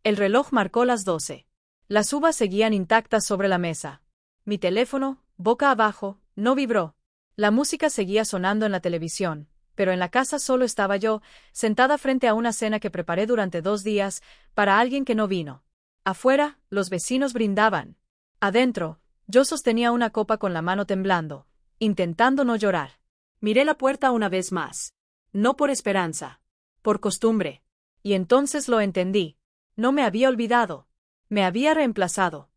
El reloj marcó las 12. Las uvas seguían intactas sobre la mesa. Mi teléfono, boca abajo, no vibró. La música seguía sonando en la televisión, pero en la casa solo estaba yo, sentada frente a una cena que preparé durante 2 días, para alguien que no vino. Afuera, los vecinos brindaban. Adentro, yo sostenía una copa con la mano temblando, intentando no llorar. Miré la puerta una vez más. No por esperanza. Por costumbre. Y entonces lo entendí. No me había olvidado. Me había reemplazado.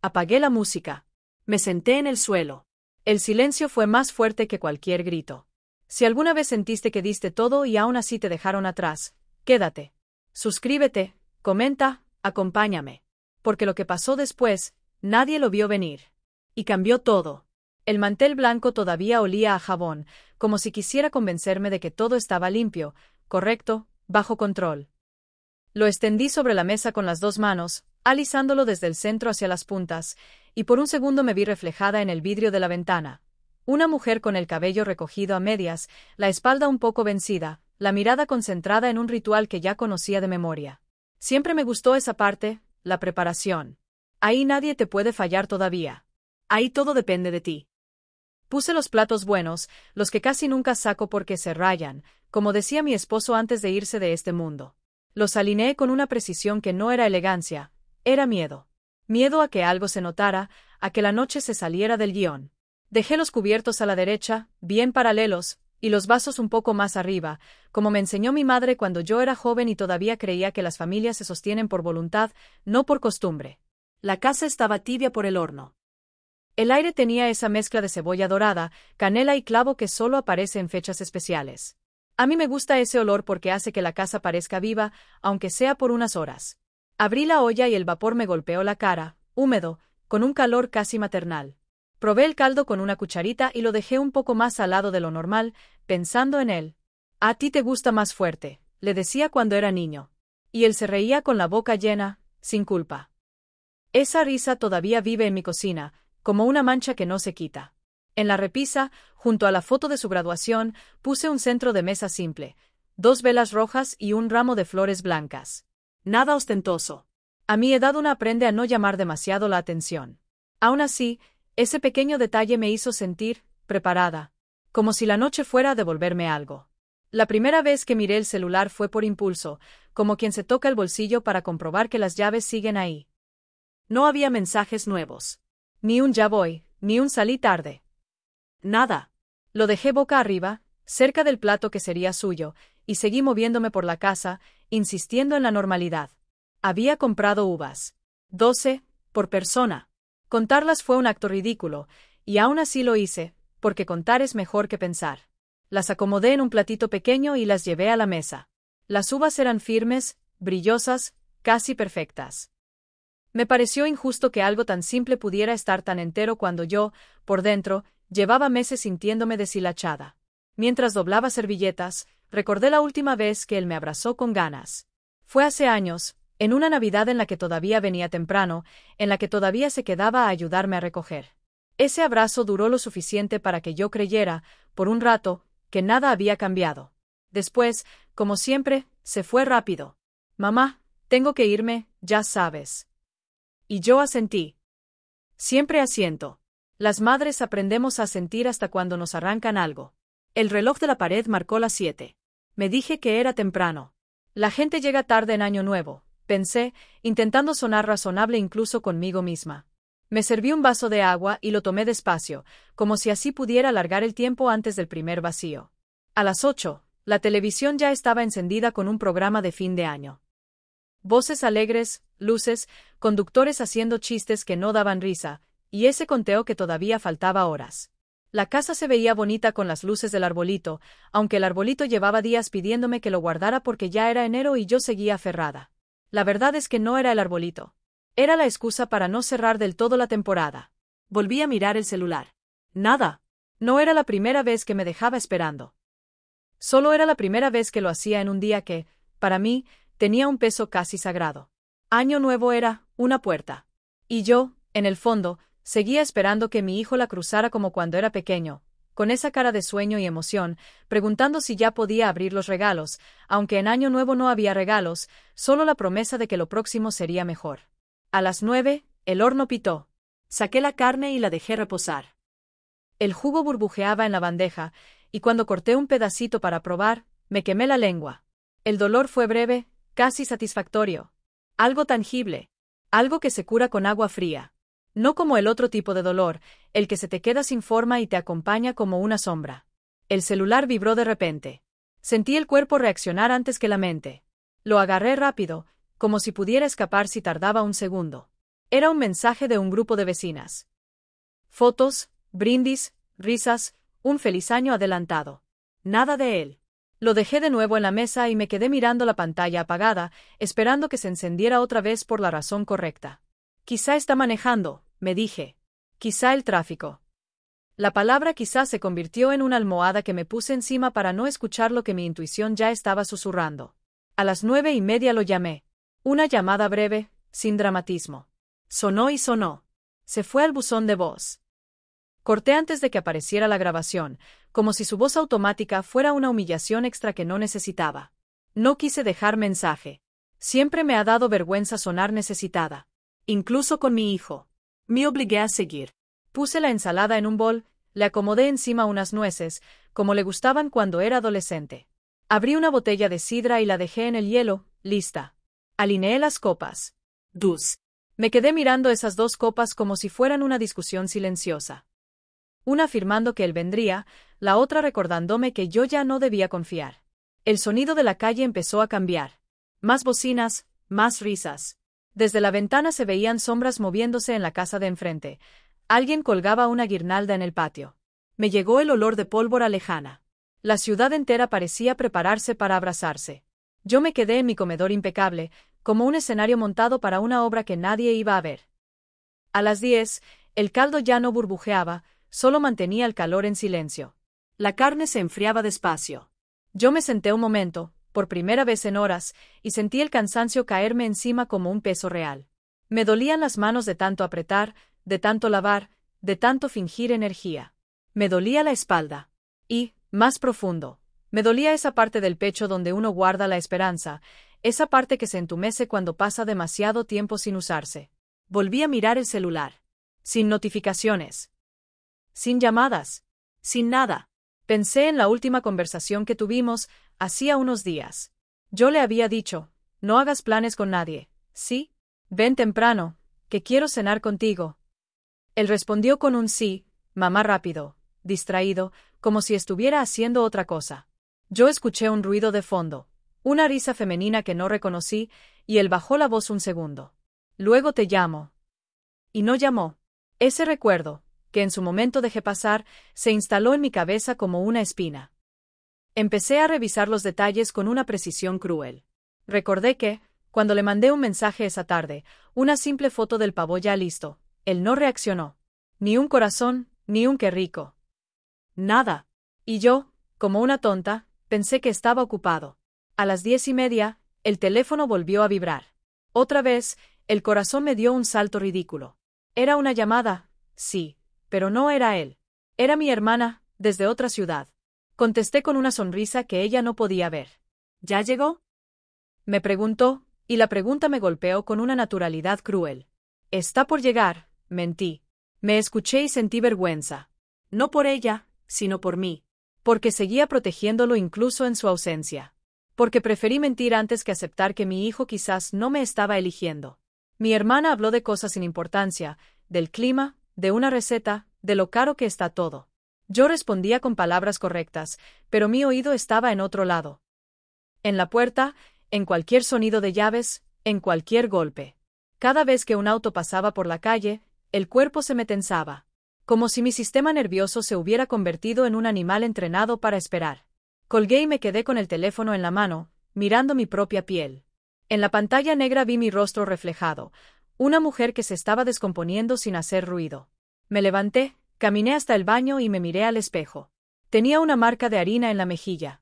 Apagué la música. Me senté en el suelo. El silencio fue más fuerte que cualquier grito. Si alguna vez sentiste que diste todo y aún así te dejaron atrás, quédate. Suscríbete, comenta, acompáñame. Porque lo que pasó después, nadie lo vio venir. Y cambió todo. El mantel blanco todavía olía a jabón, como si quisiera convencerme de que todo estaba limpio, correcto, bajo control. Lo extendí sobre la mesa con las 2 manos, alisándolo desde el centro hacia las puntas, y por un segundo me vi reflejada en el vidrio de la ventana. Una mujer con el cabello recogido a medias, la espalda un poco vencida, la mirada concentrada en un ritual que ya conocía de memoria. Siempre me gustó esa parte, la preparación. Ahí nadie te puede fallar todavía. Ahí todo depende de ti. Puse los platos buenos, los que casi nunca saco porque se rayan, como decía mi esposo antes de irse de este mundo. Los alineé con una precisión que no era elegancia, era miedo. Miedo a que algo se notara, a que la noche se saliera del guión. Dejé los cubiertos a la derecha, bien paralelos, y los vasos un poco más arriba, como me enseñó mi madre cuando yo era joven y todavía creía que las familias se sostienen por voluntad, no por costumbre. La casa estaba tibia por el horno. El aire tenía esa mezcla de cebolla dorada, canela y clavo que solo aparece en fechas especiales. A mí me gusta ese olor porque hace que la casa parezca viva, aunque sea por unas horas. Abrí la olla y el vapor me golpeó la cara, húmedo, con un calor casi maternal. Probé el caldo con una cucharita y lo dejé un poco más salado de lo normal, pensando en él. «A ti te gusta más fuerte», le decía cuando era niño. Y él se reía con la boca llena, sin culpa. Esa risa todavía vive en mi cocina, como una mancha que no se quita. En la repisa, junto a la foto de su graduación, puse un centro de mesa simple, 2 velas rojas y un ramo de flores blancas. Nada ostentoso. A mi edad uno aprende a no llamar demasiado la atención. Aún así, ese pequeño detalle me hizo sentir preparada, como si la noche fuera a devolverme algo. La primera vez que miré el celular fue por impulso, como quien se toca el bolsillo para comprobar que las llaves siguen ahí. No había mensajes nuevos. Ni un ya voy, ni un salí tarde. Nada. Lo dejé boca arriba, cerca del plato que sería suyo, y seguí moviéndome por la casa, insistiendo en la normalidad. Había comprado uvas. 12, por persona. Contarlas fue un acto ridículo, y aún así lo hice, porque contar es mejor que pensar. Las acomodé en un platito pequeño y las llevé a la mesa. Las uvas eran firmes, brillosas, casi perfectas. Me pareció injusto que algo tan simple pudiera estar tan entero cuando yo, por dentro, llevaba meses sintiéndome deshilachada. Mientras doblaba servilletas, recordé la última vez que él me abrazó con ganas. Fue hace años, en una Navidad en la que todavía venía temprano, en la que todavía se quedaba a ayudarme a recoger. Ese abrazo duró lo suficiente para que yo creyera, por un rato, que nada había cambiado. Después, como siempre, se fue rápido. «Mamá, tengo que irme, ya sabes». Y yo asentí. Siempre asiento. Las madres aprendemos a sentir hasta cuando nos arrancan algo. El reloj de la pared marcó las 7. Me dije que era temprano. La gente llega tarde en Año Nuevo, pensé, intentando sonar razonable incluso conmigo misma. Me serví un vaso de agua y lo tomé despacio, como si así pudiera alargar el tiempo antes del primer vacío. A las 8, la televisión ya estaba encendida con un programa de fin de año. Voces alegres, luces, conductores haciendo chistes que no daban risa, y ese conteo que todavía faltaba horas. La casa se veía bonita con las luces del arbolito, aunque el arbolito llevaba días pidiéndome que lo guardara porque ya era enero y yo seguía aferrada. La verdad es que no era el arbolito. Era la excusa para no cerrar del todo la temporada. Volví a mirar el celular. Nada. No era la primera vez que me dejaba esperando. Solo era la primera vez que lo hacía en un día que, para mí, tenía un peso casi sagrado. Año Nuevo era una puerta. Y yo, en el fondo, seguía esperando que mi hijo la cruzara como cuando era pequeño, con esa cara de sueño y emoción, preguntando si ya podía abrir los regalos, aunque en Año Nuevo no había regalos, solo la promesa de que lo próximo sería mejor. A las 9, el horno pitó. Saqué la carne y la dejé reposar. El jugo burbujeaba en la bandeja, y cuando corté un pedacito para probar, me quemé la lengua. El dolor fue breve, casi satisfactorio. Algo tangible. Algo que se cura con agua fría. No como el otro tipo de dolor, el que se te queda sin forma y te acompaña como una sombra. El celular vibró de repente. Sentí el cuerpo reaccionar antes que la mente. Lo agarré rápido, como si pudiera escapar si tardaba un segundo. Era un mensaje de un grupo de vecinas. Fotos, brindis, risas, un feliz año adelantado. Nada de él. Lo dejé de nuevo en la mesa y me quedé mirando la pantalla apagada, esperando que se encendiera otra vez por la razón correcta. Quizá está manejando, me dije. Quizá el tráfico. La palabra quizá se convirtió en una almohada que me puse encima para no escuchar lo que mi intuición ya estaba susurrando. A las 9:30 lo llamé. Una llamada breve, sin dramatismo. Sonó y sonó. Se fue al buzón de voz. Corté antes de que apareciera la grabación, como si su voz automática fuera una humillación extra que no necesitaba. No quise dejar mensaje. Siempre me ha dado vergüenza sonar necesitada. Incluso con mi hijo. Me obligué a seguir. Puse la ensalada en un bol, le acomodé encima unas nueces, como le gustaban cuando era adolescente. Abrí una botella de sidra y la dejé en el hielo, lista. Alineé las copas. Dus. Me quedé mirando esas dos copas como si fueran una discusión silenciosa. Una afirmando que él vendría, la otra recordándome que yo ya no debía confiar. El sonido de la calle empezó a cambiar. Más bocinas, más risas. Desde la ventana se veían sombras moviéndose en la casa de enfrente. Alguien colgaba una guirnalda en el patio. Me llegó el olor de pólvora lejana. La ciudad entera parecía prepararse para abrazarse. Yo me quedé en mi comedor impecable, como un escenario montado para una obra que nadie iba a ver. A las 10, el caldo ya no burbujeaba, solo mantenía el calor en silencio. La carne se enfriaba despacio. Yo me senté un momento, por primera vez en horas, y sentí el cansancio caerme encima como un peso real. Me dolían las manos de tanto apretar, de tanto lavar, de tanto fingir energía. Me dolía la espalda. Y, más profundo, me dolía esa parte del pecho donde uno guarda la esperanza, esa parte que se entumece cuando pasa demasiado tiempo sin usarse. Volví a mirar el celular. Sin notificaciones. Sin llamadas. Sin nada. Pensé en la última conversación que tuvimos, hacía unos días. Yo le había dicho, no hagas planes con nadie, ¿sí? Ven temprano, que quiero cenar contigo. Él respondió con un sí, mamá rápido, distraído, como si estuviera haciendo otra cosa. Yo escuché un ruido de fondo, una risa femenina que no reconocí, y él bajó la voz un segundo. Luego te llamo. Y no llamó. Ese recuerdo, que en su momento dejé pasar, se instaló en mi cabeza como una espina. Empecé a revisar los detalles con una precisión cruel. Recordé que, cuando le mandé un mensaje esa tarde, una simple foto del pavo ya listo, él no reaccionó. Ni un corazón, ni un qué rico. Nada. Y yo, como una tonta, pensé que estaba ocupado. A las 10:30, el teléfono volvió a vibrar. Otra vez, el corazón me dio un salto ridículo. Era una llamada, sí, pero no era él. Era mi hermana, desde otra ciudad. Contesté con una sonrisa que ella no podía ver. ¿Ya llegó? Me preguntó, y la pregunta me golpeó con una naturalidad cruel. Está por llegar, mentí. Me escuché y sentí vergüenza. No por ella, sino por mí. Porque seguía protegiéndolo incluso en su ausencia. Porque preferí mentir antes que aceptar que mi hijo quizás no me estaba eligiendo. Mi hermana habló de cosas sin importancia, del clima, de una receta, de lo caro que está todo. Yo respondía con palabras correctas, pero mi oído estaba en otro lado. En la puerta, en cualquier sonido de llaves, en cualquier golpe. Cada vez que un auto pasaba por la calle, el cuerpo se me tensaba. Como si mi sistema nervioso se hubiera convertido en un animal entrenado para esperar. Colgué y me quedé con el teléfono en la mano, mirando mi propia piel. En la pantalla negra vi mi rostro reflejado, una mujer que se estaba descomponiendo sin hacer ruido. Me levanté, caminé hasta el baño y me miré al espejo. Tenía una marca de harina en la mejilla.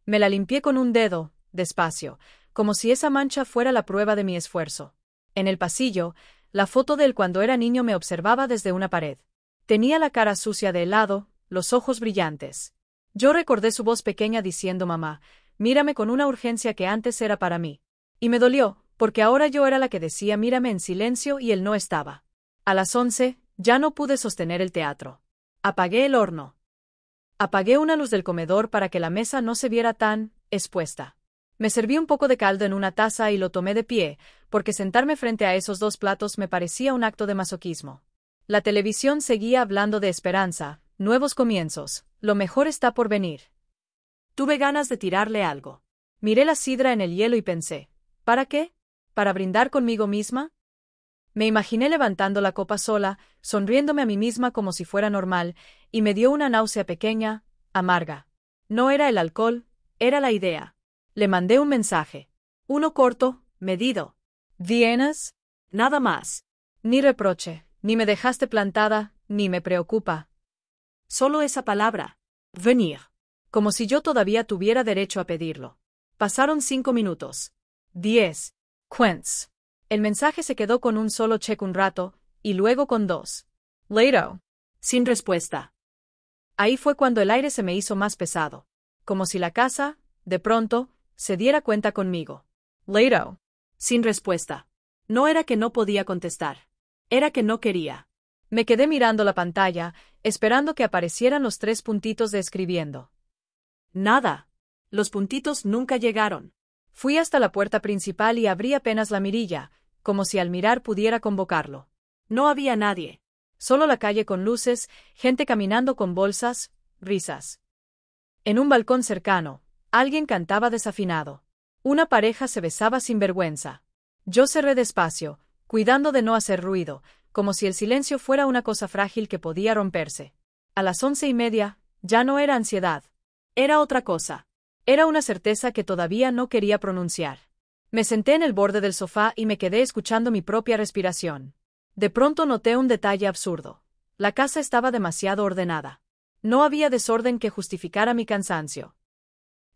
Me la limpié con un dedo, despacio, como si esa mancha fuera la prueba de mi esfuerzo. En el pasillo, la foto de él cuando era niño me observaba desde una pared. Tenía la cara sucia de helado, los ojos brillantes. Yo recordé su voz pequeña diciendo mamá, mírame con una urgencia que antes era para mí. Y me dolió, porque ahora yo era la que decía mírame en silencio y él no estaba. A las 11, ya no pude sostener el teatro. Apagué el horno. Apagué una luz del comedor para que la mesa no se viera tan expuesta. Me serví un poco de caldo en una taza y lo tomé de pie, porque sentarme frente a esos dos platos me parecía un acto de masoquismo. La televisión seguía hablando de esperanza, nuevos comienzos, lo mejor está por venir. Tuve ganas de tirarle algo. Miré la sidra en el hielo y pensé, ¿para qué? ¿Para brindar conmigo misma? Me imaginé levantando la copa sola, sonriéndome a mí misma como si fuera normal, y me dio una náusea pequeña, amarga. No era el alcohol, era la idea. Le mandé un mensaje. Uno corto, medido. ¿Vienes? Nada más. Ni reproche, ni me dejaste plantada, ni me preocupa. Solo esa palabra. Venir. Como si yo todavía tuviera derecho a pedirlo. Pasaron 5 minutos. 10. Quince. El mensaje se quedó con un solo check un rato, y luego con 2. Later. Sin respuesta. Ahí fue cuando el aire se me hizo más pesado. Como si la casa, de pronto, se diera cuenta conmigo. Later. Sin respuesta. No era que no podía contestar. Era que no quería. Me quedé mirando la pantalla, esperando que aparecieran los 3 puntitos de escribiendo. Nada. Los puntitos nunca llegaron. Fui hasta la puerta principal y abrí apenas la mirilla, como si al mirar pudiera convocarlo. No había nadie. Solo la calle con luces, gente caminando con bolsas, risas. En un balcón cercano, alguien cantaba desafinado. Una pareja se besaba sin vergüenza. Yo cerré despacio, cuidando de no hacer ruido, como si el silencio fuera una cosa frágil que podía romperse. A las 11:30, ya no era ansiedad. Era otra cosa. Era una certeza que todavía no quería pronunciar. Me senté en el borde del sofá y me quedé escuchando mi propia respiración. De pronto noté un detalle absurdo. La casa estaba demasiado ordenada. No había desorden que justificara mi cansancio.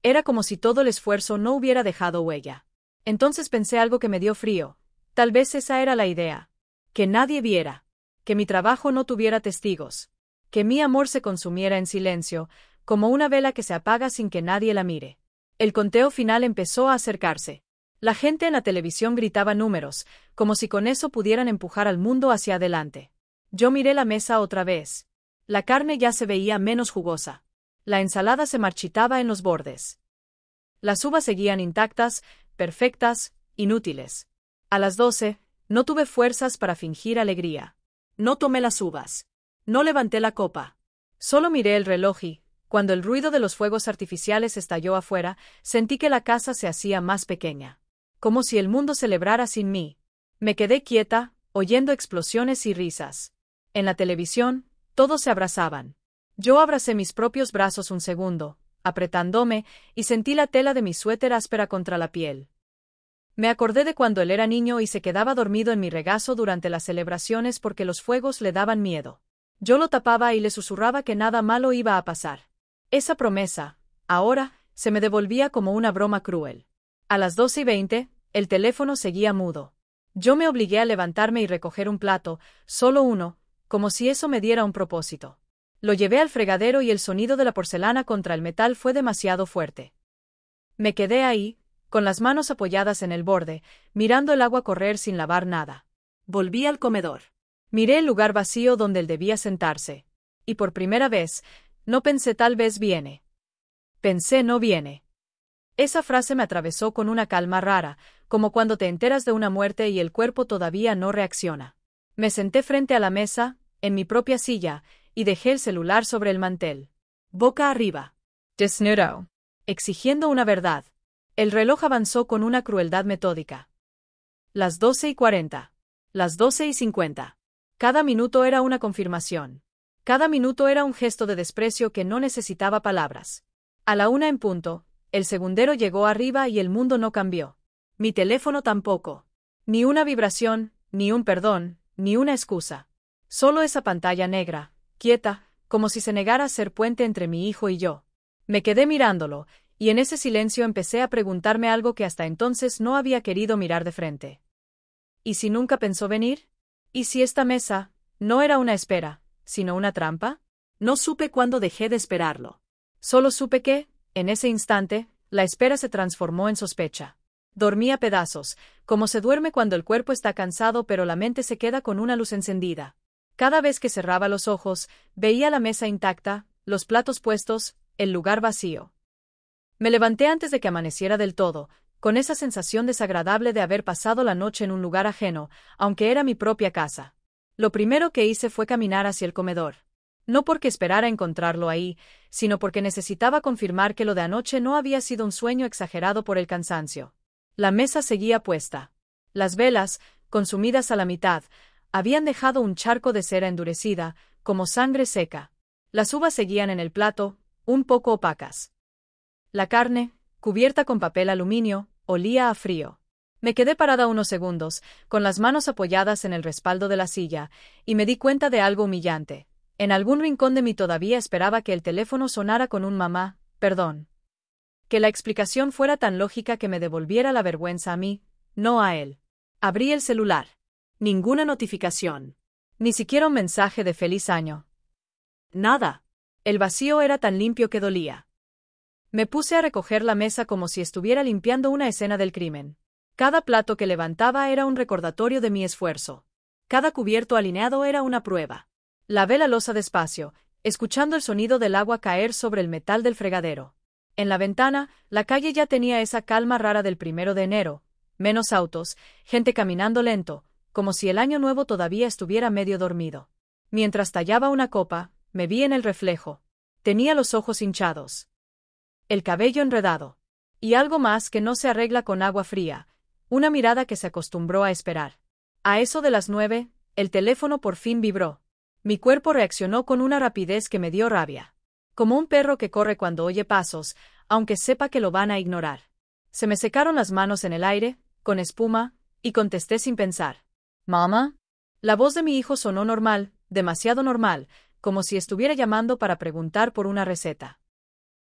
Era como si todo el esfuerzo no hubiera dejado huella. Entonces pensé algo que me dio frío. Tal vez esa era la idea. Que nadie viera. Que mi trabajo no tuviera testigos. Que mi amor se consumiera en silencio, como una vela que se apaga sin que nadie la mire. El conteo final empezó a acercarse. La gente en la televisión gritaba números, como si con eso pudieran empujar al mundo hacia adelante. Yo miré la mesa otra vez. La carne ya se veía menos jugosa. La ensalada se marchitaba en los bordes. Las uvas seguían intactas, perfectas, inútiles. A las 12, no tuve fuerzas para fingir alegría. No tomé las uvas. No levanté la copa. Solo miré el reloj y, cuando el ruido de los fuegos artificiales estalló afuera, sentí que la casa se hacía más pequeña. Como si el mundo celebrara sin mí. Me quedé quieta, oyendo explosiones y risas. En la televisión, todos se abrazaban. Yo abracé mis propios brazos un segundo, apretándome, y sentí la tela de mi suéter áspera contra la piel. Me acordé de cuando él era niño y se quedaba dormido en mi regazo durante las celebraciones porque los fuegos le daban miedo. Yo lo tapaba y le susurraba que nada malo iba a pasar. Esa promesa, ahora, se me devolvía como una broma cruel. A las 12:20, el teléfono seguía mudo. Yo me obligué a levantarme y recoger un plato, solo uno, como si eso me diera un propósito. Lo llevé al fregadero y el sonido de la porcelana contra el metal fue demasiado fuerte. Me quedé ahí, con las manos apoyadas en el borde, mirando el agua correr sin lavar nada. Volví al comedor. Miré el lugar vacío donde él debía sentarse. Y por primera vez, no pensé tal vez viene. Pensé no viene. Esa frase me atravesó con una calma rara, como cuando te enteras de una muerte y el cuerpo todavía no reacciona. Me senté frente a la mesa, en mi propia silla, y dejé el celular sobre el mantel. Boca arriba. Desnudo. Exigiendo una verdad. El reloj avanzó con una crueldad metódica. Las 12:40. Las 12:50. Cada minuto era una confirmación. Cada minuto era un gesto de desprecio que no necesitaba palabras. A la 1 en punto, el segundero llegó arriba y el mundo no cambió. Mi teléfono tampoco. Ni una vibración, ni un perdón, ni una excusa. Solo esa pantalla negra, quieta, como si se negara a ser puente entre mi hijo y yo. Me quedé mirándolo, y en ese silencio empecé a preguntarme algo que hasta entonces no había querido mirar de frente. ¿Y si nunca pensó venir? ¿Y si esta mesa no era una espera, sino una trampa? No supe cuándo dejé de esperarlo. Solo supe que, en ese instante, la espera se transformó en sospecha. Dormí a pedazos, como se duerme cuando el cuerpo está cansado pero la mente se queda con una luz encendida. Cada vez que cerraba los ojos, veía la mesa intacta, los platos puestos, el lugar vacío. Me levanté antes de que amaneciera del todo, con esa sensación desagradable de haber pasado la noche en un lugar ajeno, aunque era mi propia casa. Lo primero que hice fue caminar hacia el comedor. No porque esperara encontrarlo ahí, sino porque necesitaba confirmar que lo de anoche no había sido un sueño exagerado por el cansancio. La mesa seguía puesta. Las velas, consumidas a la mitad, habían dejado un charco de cera endurecida, como sangre seca. Las uvas seguían en el plato, un poco opacas. La carne, cubierta con papel aluminio, olía a frío. Me quedé parada unos segundos, con las manos apoyadas en el respaldo de la silla, y me di cuenta de algo humillante. En algún rincón de mí todavía esperaba que el teléfono sonara con un mamá, perdón. Que la explicación fuera tan lógica que me devolviera la vergüenza a mí, no a él. Abrí el celular. Ninguna notificación. Ni siquiera un mensaje de feliz año. Nada. El vacío era tan limpio que dolía. Me puse a recoger la mesa como si estuviera limpiando una escena del crimen. Cada plato que levantaba era un recordatorio de mi esfuerzo. Cada cubierto alineado era una prueba. Lavé la loza despacio, escuchando el sonido del agua caer sobre el metal del fregadero. En la ventana, la calle ya tenía esa calma rara del 1 de enero, menos autos, gente caminando lento, como si el año nuevo todavía estuviera medio dormido. Mientras tallaba una copa, me vi en el reflejo. Tenía los ojos hinchados, el cabello enredado, y algo más que no se arregla con agua fría, una mirada que se acostumbró a esperar. A eso de las 9, el teléfono por fin vibró. Mi cuerpo reaccionó con una rapidez que me dio rabia. Como un perro que corre cuando oye pasos, aunque sepa que lo van a ignorar. Se me secaron las manos en el aire, con espuma, y contesté sin pensar. ¿Mamá? La voz de mi hijo sonó normal, demasiado normal, como si estuviera llamando para preguntar por una receta.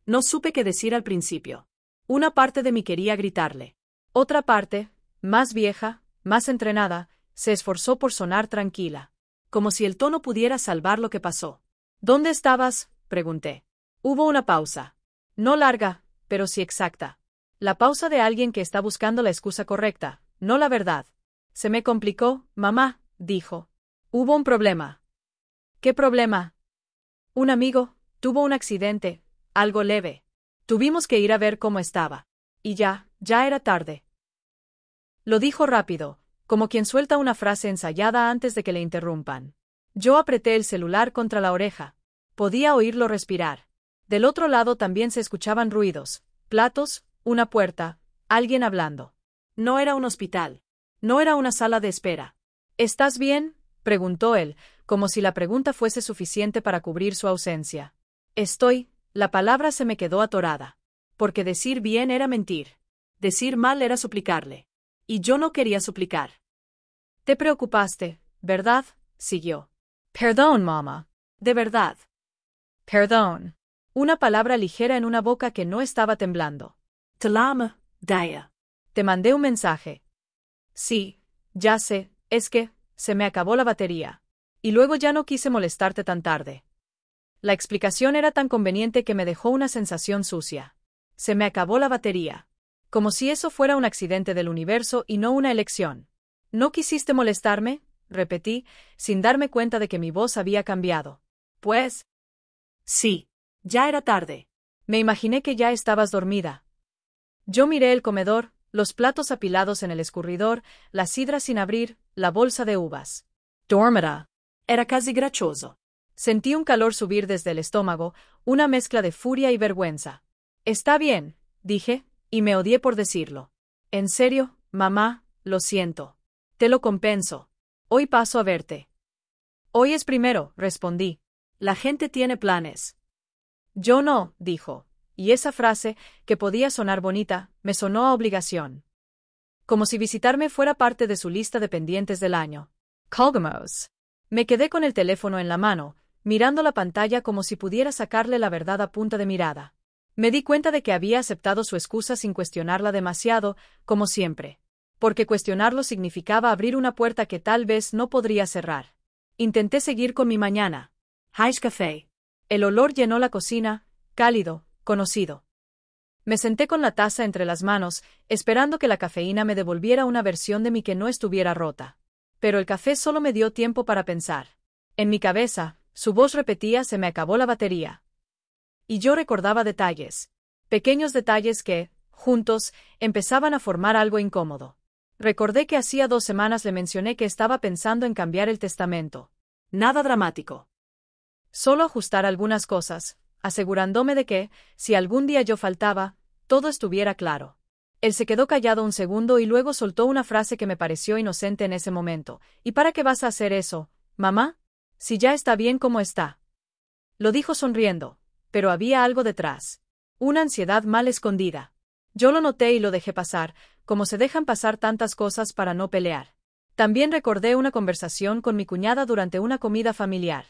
No supe qué decir al principio. Una parte de mí quería gritarle. Otra parte, más vieja, más entrenada, se esforzó por sonar tranquila. Como si el tono pudiera salvar lo que pasó. ¿Dónde estabas?, pregunté. Hubo una pausa. No larga, pero sí exacta. La pausa de alguien que está buscando la excusa correcta, no la verdad. Se me complicó, mamá, dijo. Hubo un problema. ¿Qué problema? Un amigo tuvo un accidente, algo leve. Tuvimos que ir a ver cómo estaba. Y ya era tarde. Lo dijo rápido, como quien suelta una frase ensayada antes de que le interrumpan. Yo apreté el celular contra la oreja. Podía oírlo respirar. Del otro lado también se escuchaban ruidos, platos, una puerta, alguien hablando. No era un hospital. No era una sala de espera. ¿Estás bien?, preguntó él, como si la pregunta fuese suficiente para cubrir su ausencia. Estoy, la palabra se me quedó atorada. Porque decir bien era mentir. Decir mal era suplicarle. Y yo no quería suplicar. Te preocupaste, ¿verdad?, siguió. Perdón, mamá. De verdad. Perdón. Una palabra ligera en una boca que no estaba temblando. Te amo, Daya. Te mandé un mensaje. Sí, ya sé, es que se me acabó la batería. Y luego ya no quise molestarte tan tarde. La explicación era tan conveniente que me dejó una sensación sucia. Se me acabó la batería. Como si eso fuera un accidente del universo y no una elección. ¿No quisiste molestarme?, repetí, sin darme cuenta de que mi voz había cambiado. Pues. Sí, ya era tarde. Me imaginé que ya estabas dormida. Yo miré el comedor, los platos apilados en el escurridor, la sidra sin abrir, la bolsa de uvas. Dormida. Era casi grachoso. Sentí un calor subir desde el estómago, una mezcla de furia y vergüenza. Está bien, dije, y me odié por decirlo. En serio, mamá, lo siento. Te lo compenso. Hoy paso a verte. Hoy es primero, respondí. La gente tiene planes. Yo no, dijo, y esa frase, que podía sonar bonita, me sonó a obligación. Como si visitarme fuera parte de su lista de pendientes del año. Colgamos. Me quedé con el teléfono en la mano, mirando la pantalla como si pudiera sacarle la verdad a punta de mirada. Me di cuenta de que había aceptado su excusa sin cuestionarla demasiado, como siempre. Porque cuestionarlo significaba abrir una puerta que tal vez no podría cerrar. Intenté seguir con mi mañana. Hais café. El olor llenó la cocina, cálido, conocido. Me senté con la taza entre las manos, esperando que la cafeína me devolviera una versión de mí que no estuviera rota. Pero el café solo me dio tiempo para pensar. En mi cabeza, su voz repetía: se me acabó la batería. Y yo recordaba detalles. Pequeños detalles que, juntos, empezaban a formar algo incómodo. Recordé que hacía 2 semanas le mencioné que estaba pensando en cambiar el testamento. Nada dramático. Solo ajustar algunas cosas, asegurándome de que, si algún día yo faltaba, todo estuviera claro. Él se quedó callado un segundo y luego soltó una frase que me pareció inocente en ese momento. ¿Y para qué vas a hacer eso, mamá? Si ya está bien como está. Lo dijo sonriendo, pero había algo detrás. Una ansiedad mal escondida. Yo lo noté y lo dejé pasar, como se dejan pasar tantas cosas para no pelear. También recordé una conversación con mi cuñada durante una comida familiar.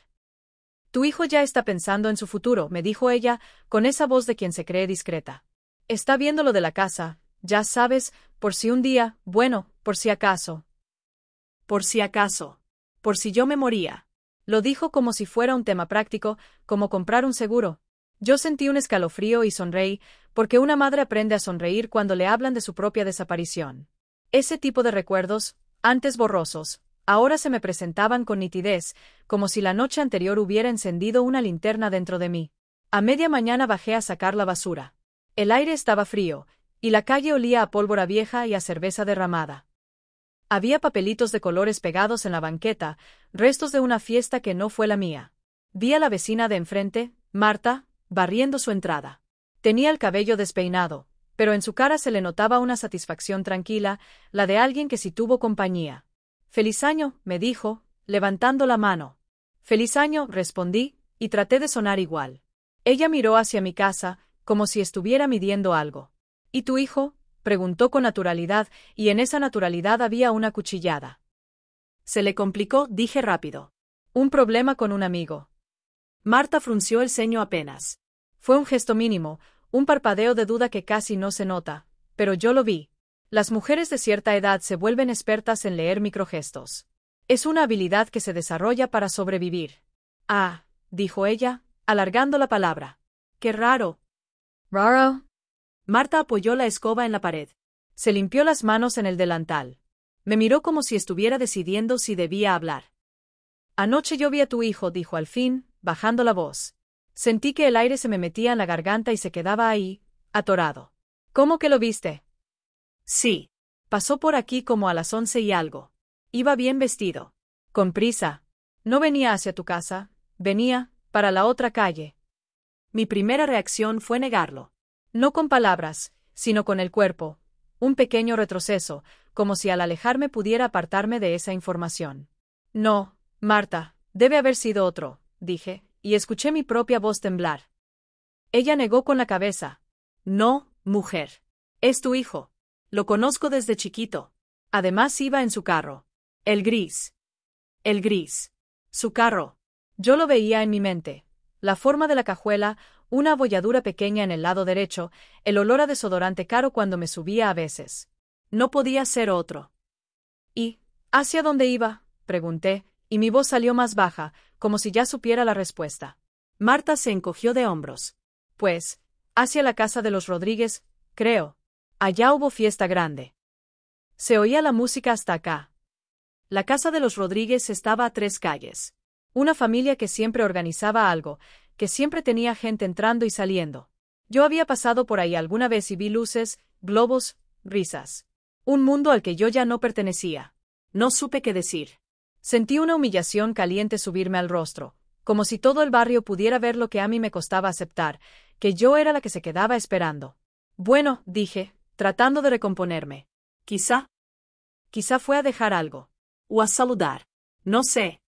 Tu hijo ya está pensando en su futuro, me dijo ella, con esa voz de quien se cree discreta. Está viendo lo de la casa, ya sabes, por si un día, bueno, por si acaso. Por si acaso. Por si yo me moría. Lo dijo como si fuera un tema práctico, como comprar un seguro. Yo sentí un escalofrío y sonreí, porque una madre aprende a sonreír cuando le hablan de su propia desaparición. Ese tipo de recuerdos, antes borrosos, ahora se me presentaban con nitidez, como si la noche anterior hubiera encendido una linterna dentro de mí. A media mañana bajé a sacar la basura. El aire estaba frío, y la calle olía a pólvora vieja y a cerveza derramada. Había papelitos de colores pegados en la banqueta, restos de una fiesta que no fue la mía. Vi a la vecina de enfrente, Marta, barriendo su entrada. Tenía el cabello despeinado, pero en su cara se le notaba una satisfacción tranquila, la de alguien que sí tuvo compañía. «Feliz año», me dijo, levantando la mano. «Feliz año», respondí, y traté de sonar igual. Ella miró hacia mi casa, como si estuviera midiendo algo. «¿Y tu hijo?», preguntó con naturalidad, y en esa naturalidad había una cuchillada. Se le complicó, dije rápido. Un problema con un amigo. Marta frunció el ceño apenas. Fue un gesto mínimo, un parpadeo de duda que casi no se nota, pero yo lo vi. Las mujeres de cierta edad se vuelven expertas en leer microgestos. Es una habilidad que se desarrolla para sobrevivir. «Ah», dijo ella, alargando la palabra. «Qué raro». «Raro». Marta apoyó la escoba en la pared. Se limpió las manos en el delantal. Me miró como si estuviera decidiendo si debía hablar. «Anoche yo vi a tu hijo», dijo al fin, bajando la voz. Sentí que el aire se me metía en la garganta y se quedaba ahí, atorado. «¿Cómo que lo viste?» «Sí. Pasó por aquí como a las 11 y algo. Iba bien vestido. Con prisa. No venía hacia tu casa, venía, para la otra calle». Mi primera reacción fue negarlo. No con palabras, sino con el cuerpo. Un pequeño retroceso, como si al alejarme pudiera apartarme de esa información. «No, Marta, debe haber sido otro», dije, y escuché mi propia voz temblar. Ella negó con la cabeza. «No, mujer. Es tu hijo. Lo conozco desde chiquito». Además iba en su carro. El gris. El gris. Su carro. Yo lo veía en mi mente. La forma de la cajuela, una abolladura pequeña en el lado derecho, el olor a desodorante caro cuando me subía a veces. No podía ser otro. «¿Y hacia dónde iba?», pregunté, y mi voz salió más baja, como si ya supiera la respuesta. Marta se encogió de hombros. «Pues, hacia la casa de los Rodríguez, creo. Allá hubo fiesta grande». Se oía la música hasta acá. La casa de los Rodríguez estaba a 3 calles. Una familia que siempre organizaba algo, que siempre tenía gente entrando y saliendo. Yo había pasado por ahí alguna vez y vi luces, globos, risas. Un mundo al que yo ya no pertenecía. No supe qué decir. Sentí una humillación caliente subirme al rostro, como si todo el barrio pudiera ver lo que a mí me costaba aceptar, que yo era la que se quedaba esperando. «Bueno», dije, tratando de recomponerme. Quizá fue a dejar algo. O a saludar. No sé».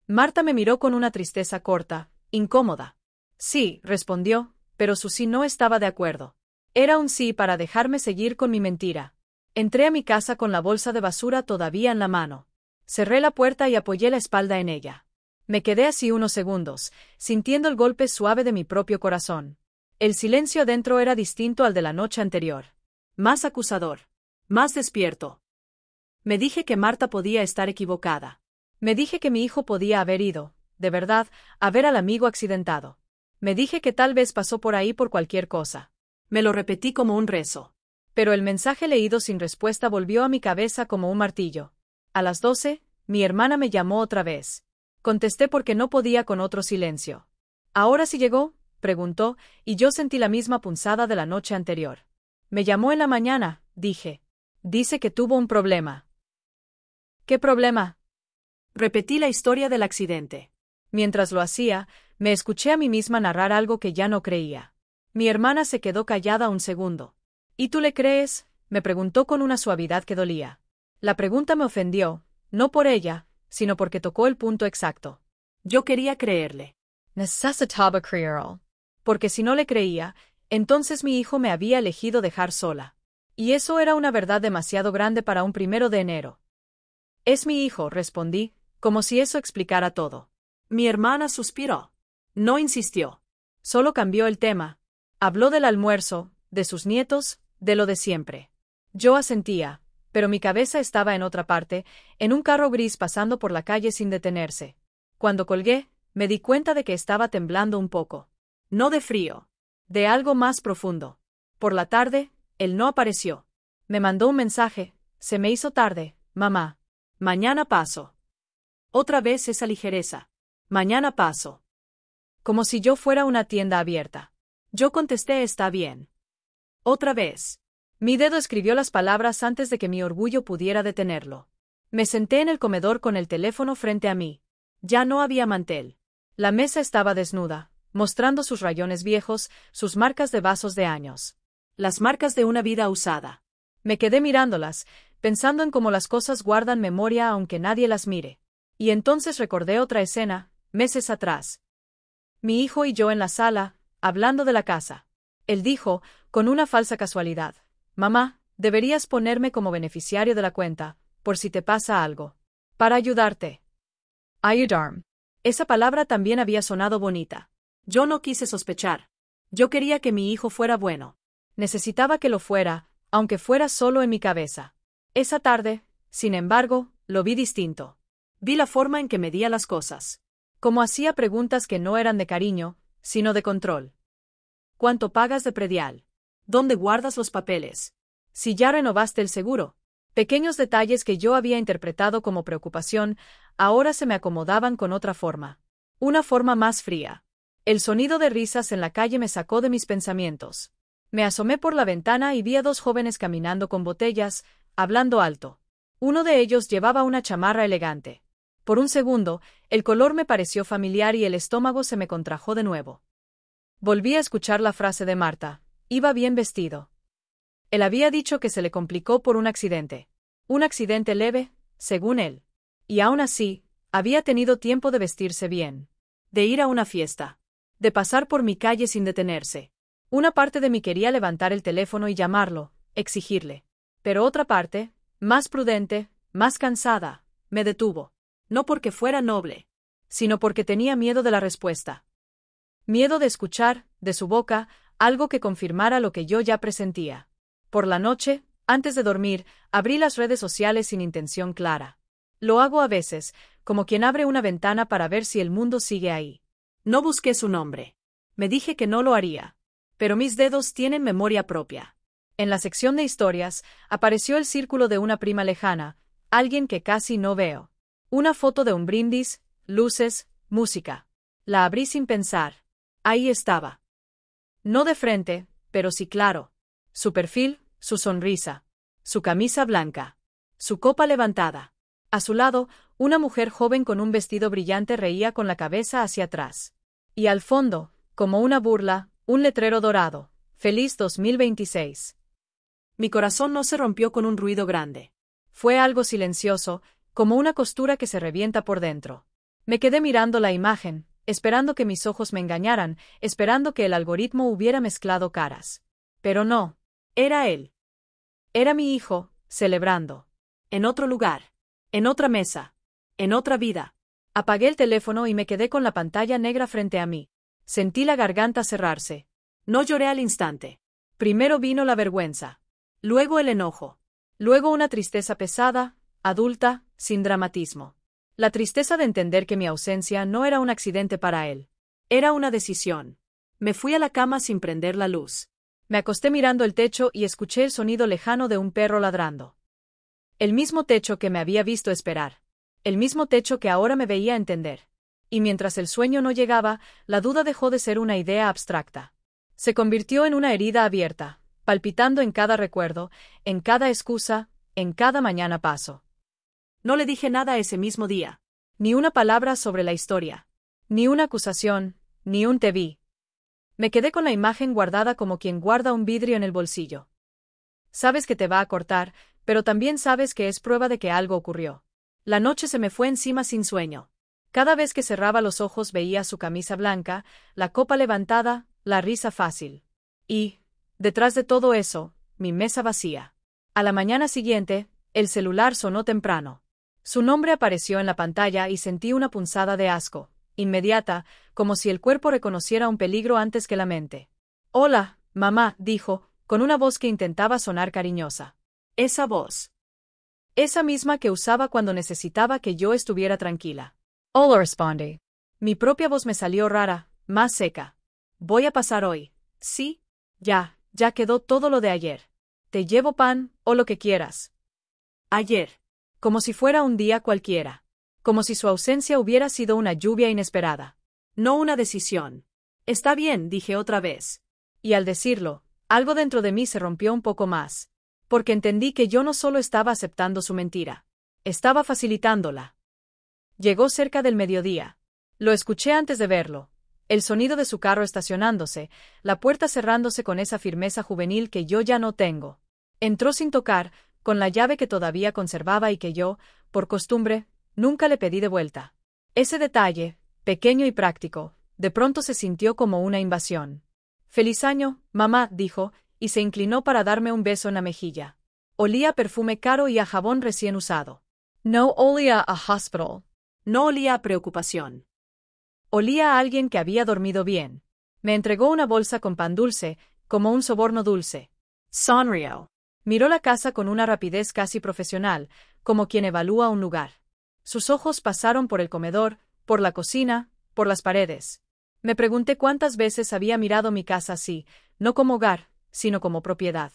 Marta me miró con una tristeza corta, incómoda. «Sí», respondió, pero su sí no estaba de acuerdo. Era un sí para dejarme seguir con mi mentira. Entré a mi casa con la bolsa de basura todavía en la mano. Cerré la puerta y apoyé la espalda en ella. Me quedé así unos segundos, sintiendo el golpe suave de mi propio corazón. El silencio adentro era distinto al de la noche anterior. Más acusador. Más despierto. Me dije que Marta podía estar equivocada. Me dije que mi hijo podía haber ido, de verdad, a ver al amigo accidentado. Me dije que tal vez pasó por ahí por cualquier cosa. Me lo repetí como un rezo. Pero el mensaje leído sin respuesta volvió a mi cabeza como un martillo. A las 12, mi hermana me llamó otra vez. Contesté porque no podía con otro silencio. ¿Ahora sí llegó?, preguntó, y yo sentí la misma punzada de la noche anterior. Me llamó en la mañana, dije. Dice que tuvo un problema. ¿Qué problema? Repetí la historia del accidente. Mientras lo hacía, me escuché a mí misma narrar algo que ya no creía. Mi hermana se quedó callada un segundo. ¿Y tú le crees?, me preguntó con una suavidad que dolía. La pregunta me ofendió, no por ella, sino porque tocó el punto exacto. Yo quería creerle. Necesitaba creerlo. Porque si no le creía, entonces mi hijo me había elegido dejar sola. Y eso era una verdad demasiado grande para un 1 de enero. Es mi hijo, respondí, como si eso explicara todo. Mi hermana suspiró. No insistió. Solo cambió el tema. Habló del almuerzo, de sus nietos, de lo de siempre. Yo asentía, pero mi cabeza estaba en otra parte, en un carro gris pasando por la calle sin detenerse. Cuando colgué, me di cuenta de que estaba temblando un poco. No de frío. De algo más profundo. Por la tarde, él no apareció. Me mandó un mensaje. Se me hizo tarde, mamá. Mañana paso. Otra vez esa ligereza. Mañana paso. Como si yo fuera una tienda abierta. Yo contesté está bien. Otra vez. Mi dedo escribió las palabras antes de que mi orgullo pudiera detenerlo. Me senté en el comedor con el teléfono frente a mí. Ya no había mantel. La mesa estaba desnuda, mostrando sus rayones viejos, sus marcas de vasos de años. Las marcas de una vida usada. Me quedé mirándolas, pensando en cómo las cosas guardan memoria aunque nadie las mire. Y entonces recordé otra escena, meses atrás. Mi hijo y yo en la sala, hablando de la casa. Él dijo, con una falsa casualidad, mamá, deberías ponerme como beneficiario de la cuenta, por si te pasa algo. Para ayudarte. Ayudarme. Esa palabra también había sonado bonita. Yo no quise sospechar. Yo quería que mi hijo fuera bueno. Necesitaba que lo fuera, aunque fuera solo en mi cabeza. Esa tarde, sin embargo, lo vi distinto. Vi la forma en que medía las cosas. Como hacía preguntas que no eran de cariño, sino de control. ¿Cuánto pagas de predial? ¿Dónde guardas los papeles? Si ya renovaste el seguro. Pequeños detalles que yo había interpretado como preocupación, ahora se me acomodaban con otra forma. Una forma más fría. El sonido de risas en la calle me sacó de mis pensamientos. Me asomé por la ventana y vi a 2 jóvenes caminando con botellas, hablando alto. Uno de ellos llevaba una chamarra elegante. Por un segundo, el color me pareció familiar y el estómago se me contrajo de nuevo. Volví a escuchar la frase de Marta. Iba bien vestido. Él había dicho que se le complicó por un accidente. Un accidente leve, según él. Y aún así, había tenido tiempo de vestirse bien. De ir a una fiesta. De pasar por mi calle sin detenerse. Una parte de mí quería levantar el teléfono y llamarlo, exigirle. Pero otra parte, más prudente, más cansada, me detuvo. No porque fuera noble, sino porque tenía miedo de la respuesta. Miedo de escuchar, de su boca, algo que confirmara lo que yo ya presentía. Por la noche, antes de dormir, abrí las redes sociales sin intención clara. Lo hago a veces, como quien abre una ventana para ver si el mundo sigue ahí. No busqué su nombre. Me dije que no lo haría. Pero mis dedos tienen memoria propia. En la sección de historias, apareció el círculo de una prima lejana, alguien que casi no veo. Una foto de un brindis, luces, música. La abrí sin pensar. Ahí estaba. No de frente, pero sí claro. Su perfil, su sonrisa. Su camisa blanca. Su copa levantada. A su lado, una mujer joven con un vestido brillante reía con la cabeza hacia atrás. Y al fondo, como una burla, un letrero dorado. Feliz 2026. Mi corazón no se rompió con un ruido grande. Fue algo silencioso, como una costura que se revienta por dentro. Me quedé mirando la imagen, esperando que mis ojos me engañaran, esperando que el algoritmo hubiera mezclado caras. Pero no. Era él. Era mi hijo, celebrando. En otro lugar. En otra mesa. En otra vida. Apagué el teléfono y me quedé con la pantalla negra frente a mí. Sentí la garganta cerrarse. No lloré al instante. Primero vino la vergüenza. Luego el enojo. Luego una tristeza pesada, adulta, sin dramatismo. La tristeza de entender que mi ausencia no era un accidente para él. Era una decisión. Me fui a la cama sin prender la luz. Me acosté mirando el techo y escuché el sonido lejano de un perro ladrando. El mismo techo que me había visto esperar. El mismo techo que ahora me veía entender. Y mientras el sueño no llegaba, la duda dejó de ser una idea abstracta. Se convirtió en una herida abierta, palpitando en cada recuerdo, en cada excusa, en cada mañana paso. No le dije nada ese mismo día. Ni una palabra sobre la historia. Ni una acusación, ni un te vi. Me quedé con la imagen guardada como quien guarda un vidrio en el bolsillo. Sabes que te va a cortar, pero también sabes que es prueba de que algo ocurrió. La noche se me fue encima sin sueño. Cada vez que cerraba los ojos veía su camisa blanca, la copa levantada, la risa fácil. Y, detrás de todo eso, mi mesa vacía. A la mañana siguiente, el celular sonó temprano. Su nombre apareció en la pantalla y sentí una punzada de asco, inmediata, como si el cuerpo reconociera un peligro antes que la mente. «Hola, mamá», dijo, con una voz que intentaba sonar cariñosa. Esa voz. Esa misma que usaba cuando necesitaba que yo estuviera tranquila. «Hola», respondí. Mi propia voz me salió rara, más seca. «¿Voy a pasar hoy?» «Sí. Ya quedó todo lo de ayer. Te llevo pan, o lo que quieras». Ayer. Como si fuera un día cualquiera. Como si su ausencia hubiera sido una lluvia inesperada. No una decisión. Está bien, dije otra vez. Y al decirlo, algo dentro de mí se rompió un poco más. Porque entendí que yo no solo estaba aceptando su mentira. Estaba facilitándola. Llegó cerca del mediodía. Lo escuché antes de verlo. El sonido de su carro estacionándose, la puerta cerrándose con esa firmeza juvenil que yo ya no tengo. Entró sin tocar, con la llave que todavía conservaba y que yo, por costumbre, nunca le pedí de vuelta. Ese detalle, pequeño y práctico, de pronto se sintió como una invasión. «Feliz año, mamá», dijo, y se inclinó para darme un beso en la mejilla. Olía a perfume caro y a jabón recién usado. No olía a hospital. No olía a preocupación. Olía a alguien que había dormido bien. Me entregó una bolsa con pan dulce, como un soborno dulce. Sonrió. Miró la casa con una rapidez casi profesional, como quien evalúa un lugar. Sus ojos pasaron por el comedor, por la cocina, por las paredes. Me pregunté cuántas veces había mirado mi casa así, no como hogar, sino como propiedad.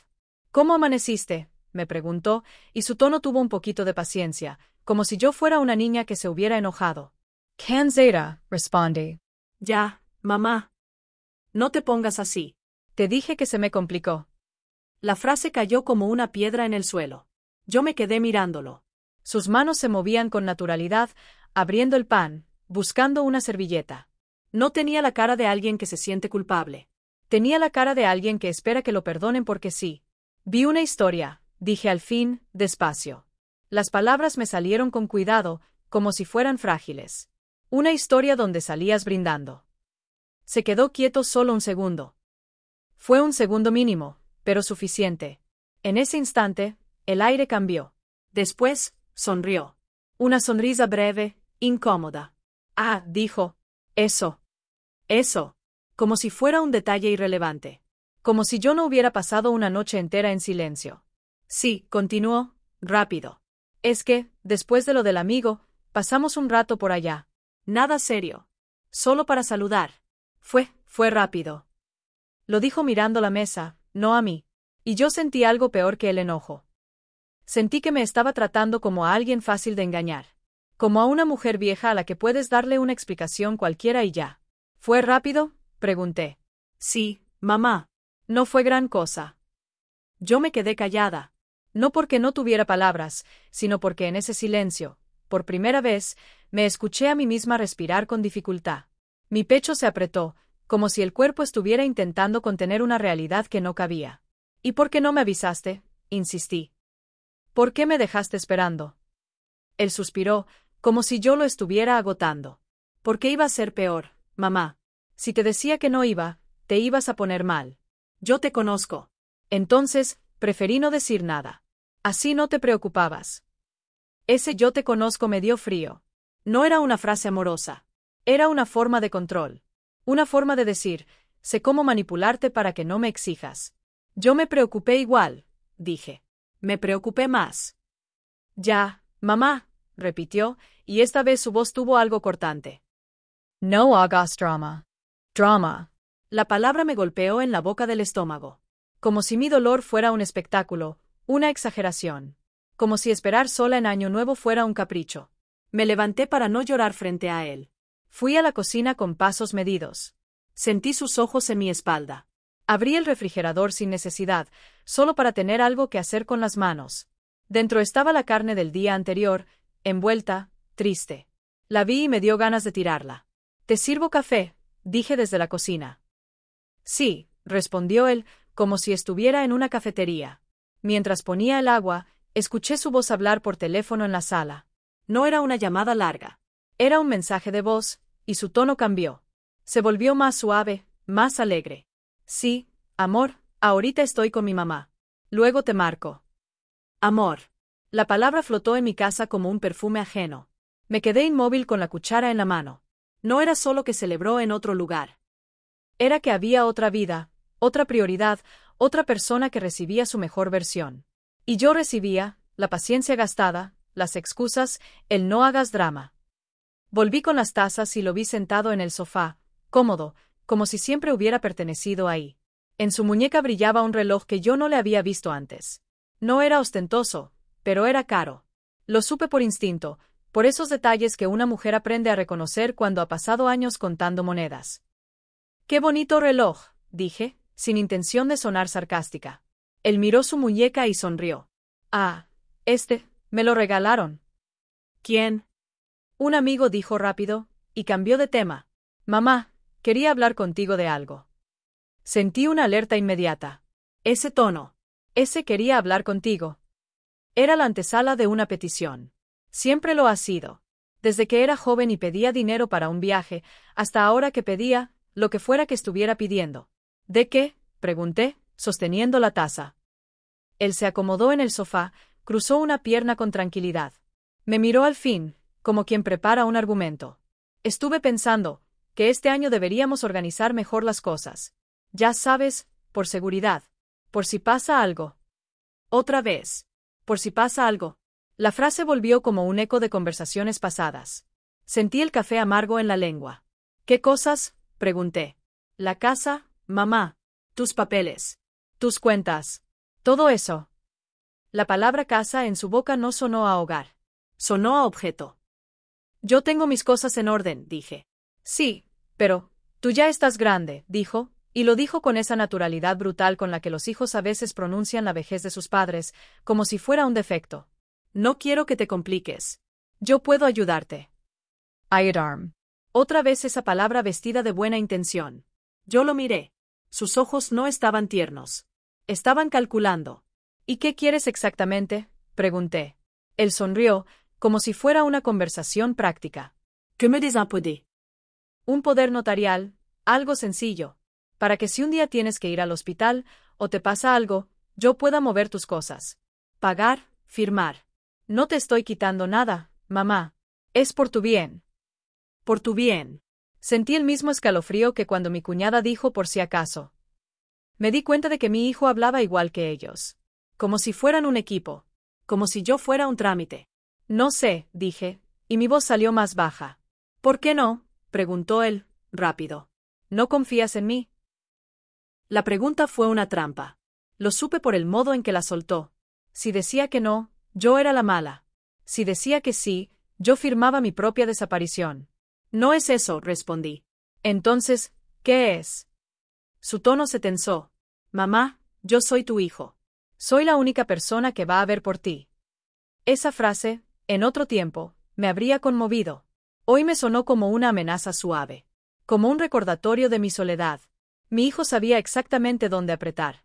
«¿Cómo amaneciste?», me preguntó, y su tono tuvo un poquito de paciencia, como si yo fuera una niña que se hubiera enojado. «Cansada», respondí. «Ya, mamá. No te pongas así». «Te dije que se me complicó». La frase cayó como una piedra en el suelo. Yo me quedé mirándolo. Sus manos se movían con naturalidad, abriendo el pan, buscando una servilleta. No tenía la cara de alguien que se siente culpable. Tenía la cara de alguien que espera que lo perdonen porque sí. «Vi una historia», dije al fin, despacio. Las palabras me salieron con cuidado, como si fueran frágiles. «Una historia donde salías brindando». Se quedó quieto solo un segundo. Fue un segundo mínimo, pero suficiente. En ese instante, el aire cambió. Después, sonrió. Una sonrisa breve, incómoda. «Ah», dijo. «Eso». Como si fuera un detalle irrelevante. Como si yo no hubiera pasado una noche entera en silencio. «Sí», continuó, rápido. «Es que, después de lo del amigo, pasamos un rato por allá. Nada serio. Solo para saludar». Fue rápido. Lo dijo mirando la mesa, no a mí. Y yo sentí algo peor que el enojo. Sentí que me estaba tratando como a alguien fácil de engañar. Como a una mujer vieja a la que puedes darle una explicación cualquiera y ya. «¿Fue rápido?», pregunté. «Sí, mamá». «No fue gran cosa». Yo me quedé callada. No porque no tuviera palabras, sino porque en ese silencio, por primera vez, me escuché a mí misma respirar con dificultad. Mi pecho se apretó, como si el cuerpo estuviera intentando contener una realidad que no cabía. «¿Y por qué no me avisaste?», insistí. «¿Por qué me dejaste esperando?». Él suspiró, como si yo lo estuviera agotando. «¿Por qué iba a ser peor, mamá? Si te decía que no iba, te ibas a poner mal». «Yo te conozco». Entonces, preferí no decir nada. «Así no te preocupabas». Ese «yo te conozco» me dio frío. No era una frase amorosa. Era una forma de control. Una forma de decir, sé cómo manipularte para que no me exijas. Yo me preocupé igual, dije. Me preocupé más. «Ya, mamá», repitió, y esta vez su voz tuvo algo cortante. «No hagas drama». «Drama». La palabra me golpeó en la boca del estómago. Como si mi dolor fuera un espectáculo, una exageración. Como si esperar sola en Año Nuevo fuera un capricho. Me levanté para no llorar frente a él. Fui a la cocina con pasos medidos. Sentí sus ojos en mi espalda. Abrí el refrigerador sin necesidad, solo para tener algo que hacer con las manos. Dentro estaba la carne del día anterior, envuelta, triste. La vi y me dio ganas de tirarla. «¿Te sirvo café?», dije desde la cocina. «Sí», respondió él, como si estuviera en una cafetería. Mientras ponía el agua, escuché su voz hablar por teléfono en la sala. No era una llamada larga. Era un mensaje de voz, y su tono cambió. Se volvió más suave, más alegre. «Sí, amor, ahorita estoy con mi mamá. Luego te marco». Amor. La palabra flotó en mi casa como un perfume ajeno. Me quedé inmóvil con la cuchara en la mano. No era solo que celebró en otro lugar. Era que había otra vida, otra prioridad, otra persona que recibía su mejor versión. Y yo recibía la paciencia gastada, las excusas, el no hagas drama. Volví con las tazas y lo vi sentado en el sofá, cómodo, como si siempre hubiera pertenecido ahí. En su muñeca brillaba un reloj que yo no le había visto antes. No era ostentoso, pero era caro. Lo supe por instinto, por esos detalles que una mujer aprende a reconocer cuando ha pasado años contando monedas. «Qué bonito reloj», dije, sin intención de sonar sarcástica. Él miró su muñeca y sonrió. «Ah, me lo regalaron». «¿Quién?». «Un amigo», dijo rápido, y cambió de tema. «Mamá, quería hablar contigo de algo». Sentí una alerta inmediata. Ese tono. Ese quería hablar contigo. Era la antesala de una petición. Siempre lo ha sido. Desde que era joven y pedía dinero para un viaje, hasta ahora que pedía, lo que fuera que estuviera pidiendo. «¿De qué?», pregunté, sosteniendo la taza. Él se acomodó en el sofá, cruzó una pierna con tranquilidad. Me miró al fin, como quien prepara un argumento. «Estuve pensando que este año deberíamos organizar mejor las cosas. Ya sabes, por seguridad. Por si pasa algo». Otra vez. «Por si pasa algo». La frase volvió como un eco de conversaciones pasadas. Sentí el café amargo en la lengua. «¿Qué cosas?», pregunté. «La casa, mamá. Tus papeles. Tus cuentas. Todo eso». La palabra casa en su boca no sonó a hogar. Sonó a objeto. «Yo tengo mis cosas en orden», dije. «Sí, pero tú ya estás grande», dijo, y lo dijo con esa naturalidad brutal con la que los hijos a veces pronuncian la vejez de sus padres, como si fuera un defecto. «No quiero que te compliques». «Yo puedo ayudarte». «Ayudarme». Otra vez esa palabra vestida de buena intención. Yo lo miré. Sus ojos no estaban tiernos. Estaban calculando. «¿Y qué quieres exactamente?», pregunté. Él sonrió, como si fuera una conversación práctica. «Que me des un poder». «Un poder notarial, algo sencillo, para que si un día tienes que ir al hospital, o te pasa algo, yo pueda mover tus cosas. Pagar, firmar. No te estoy quitando nada, mamá. Es por tu bien». «Por tu bien». Sentí el mismo escalofrío que cuando mi cuñada dijo «por si acaso». Me di cuenta de que mi hijo hablaba igual que ellos. Como si fueran un equipo. Como si yo fuera un trámite. «No sé», dije, y mi voz salió más baja. «¿Por qué no?», preguntó él, rápido. «¿No confías en mí?». La pregunta fue una trampa. Lo supe por el modo en que la soltó. Si decía que no, yo era la mala. Si decía que sí, yo firmaba mi propia desaparición. «No es eso», respondí. «Entonces, ¿qué es?». Su tono se tensó. «Mamá, yo soy tu hijo. Soy la única persona que va a ver por ti». Esa frase, en otro tiempo, me habría conmovido. Hoy me sonó como una amenaza suave. Como un recordatorio de mi soledad. Mi hijo sabía exactamente dónde apretar.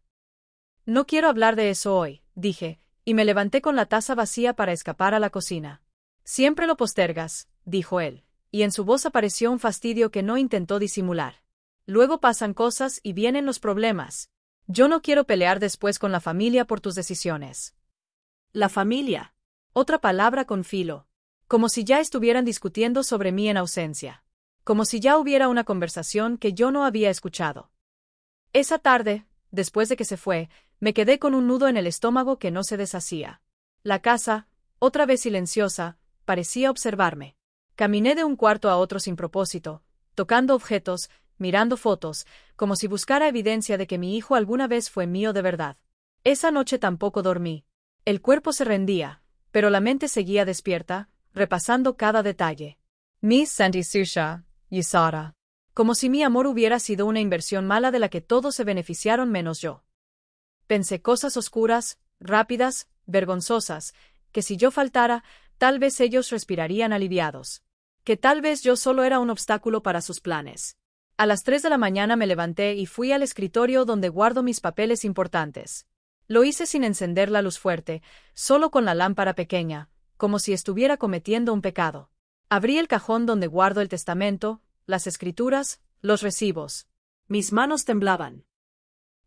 «No quiero hablar de eso hoy», dije, y me levanté con la taza vacía para escapar a la cocina. «Siempre lo postergas», dijo él, y en su voz apareció un fastidio que no intentó disimular. «Luego pasan cosas y vienen los problemas. Yo no quiero pelear después con la familia por tus decisiones». «La familia». Otra palabra con filo. Como si ya estuvieran discutiendo sobre mí en ausencia. Como si ya hubiera una conversación que yo no había escuchado. Esa tarde, después de que se fue, me quedé con un nudo en el estómago que no se deshacía. La casa, otra vez silenciosa, parecía observarme. Caminé de un cuarto a otro sin propósito, tocando objetos, mirando fotos, como si buscara evidencia de que mi hijo alguna vez fue mío de verdad. Esa noche tampoco dormí. El cuerpo se rendía, pero la mente seguía despierta, repasando cada detalle. Me sentí sucia y sola. Como si mi amor hubiera sido una inversión mala de la que todos se beneficiaron menos yo. Pensé cosas oscuras, rápidas, vergonzosas, que si yo faltara, tal vez ellos respirarían aliviados. Que tal vez yo solo era un obstáculo para sus planes. A las 3 de la mañana me levanté y fui al escritorio donde guardo mis papeles importantes. Lo hice sin encender la luz fuerte, solo con la lámpara pequeña, como si estuviera cometiendo un pecado. Abrí el cajón donde guardo el testamento, las escrituras, los recibos. Mis manos temblaban.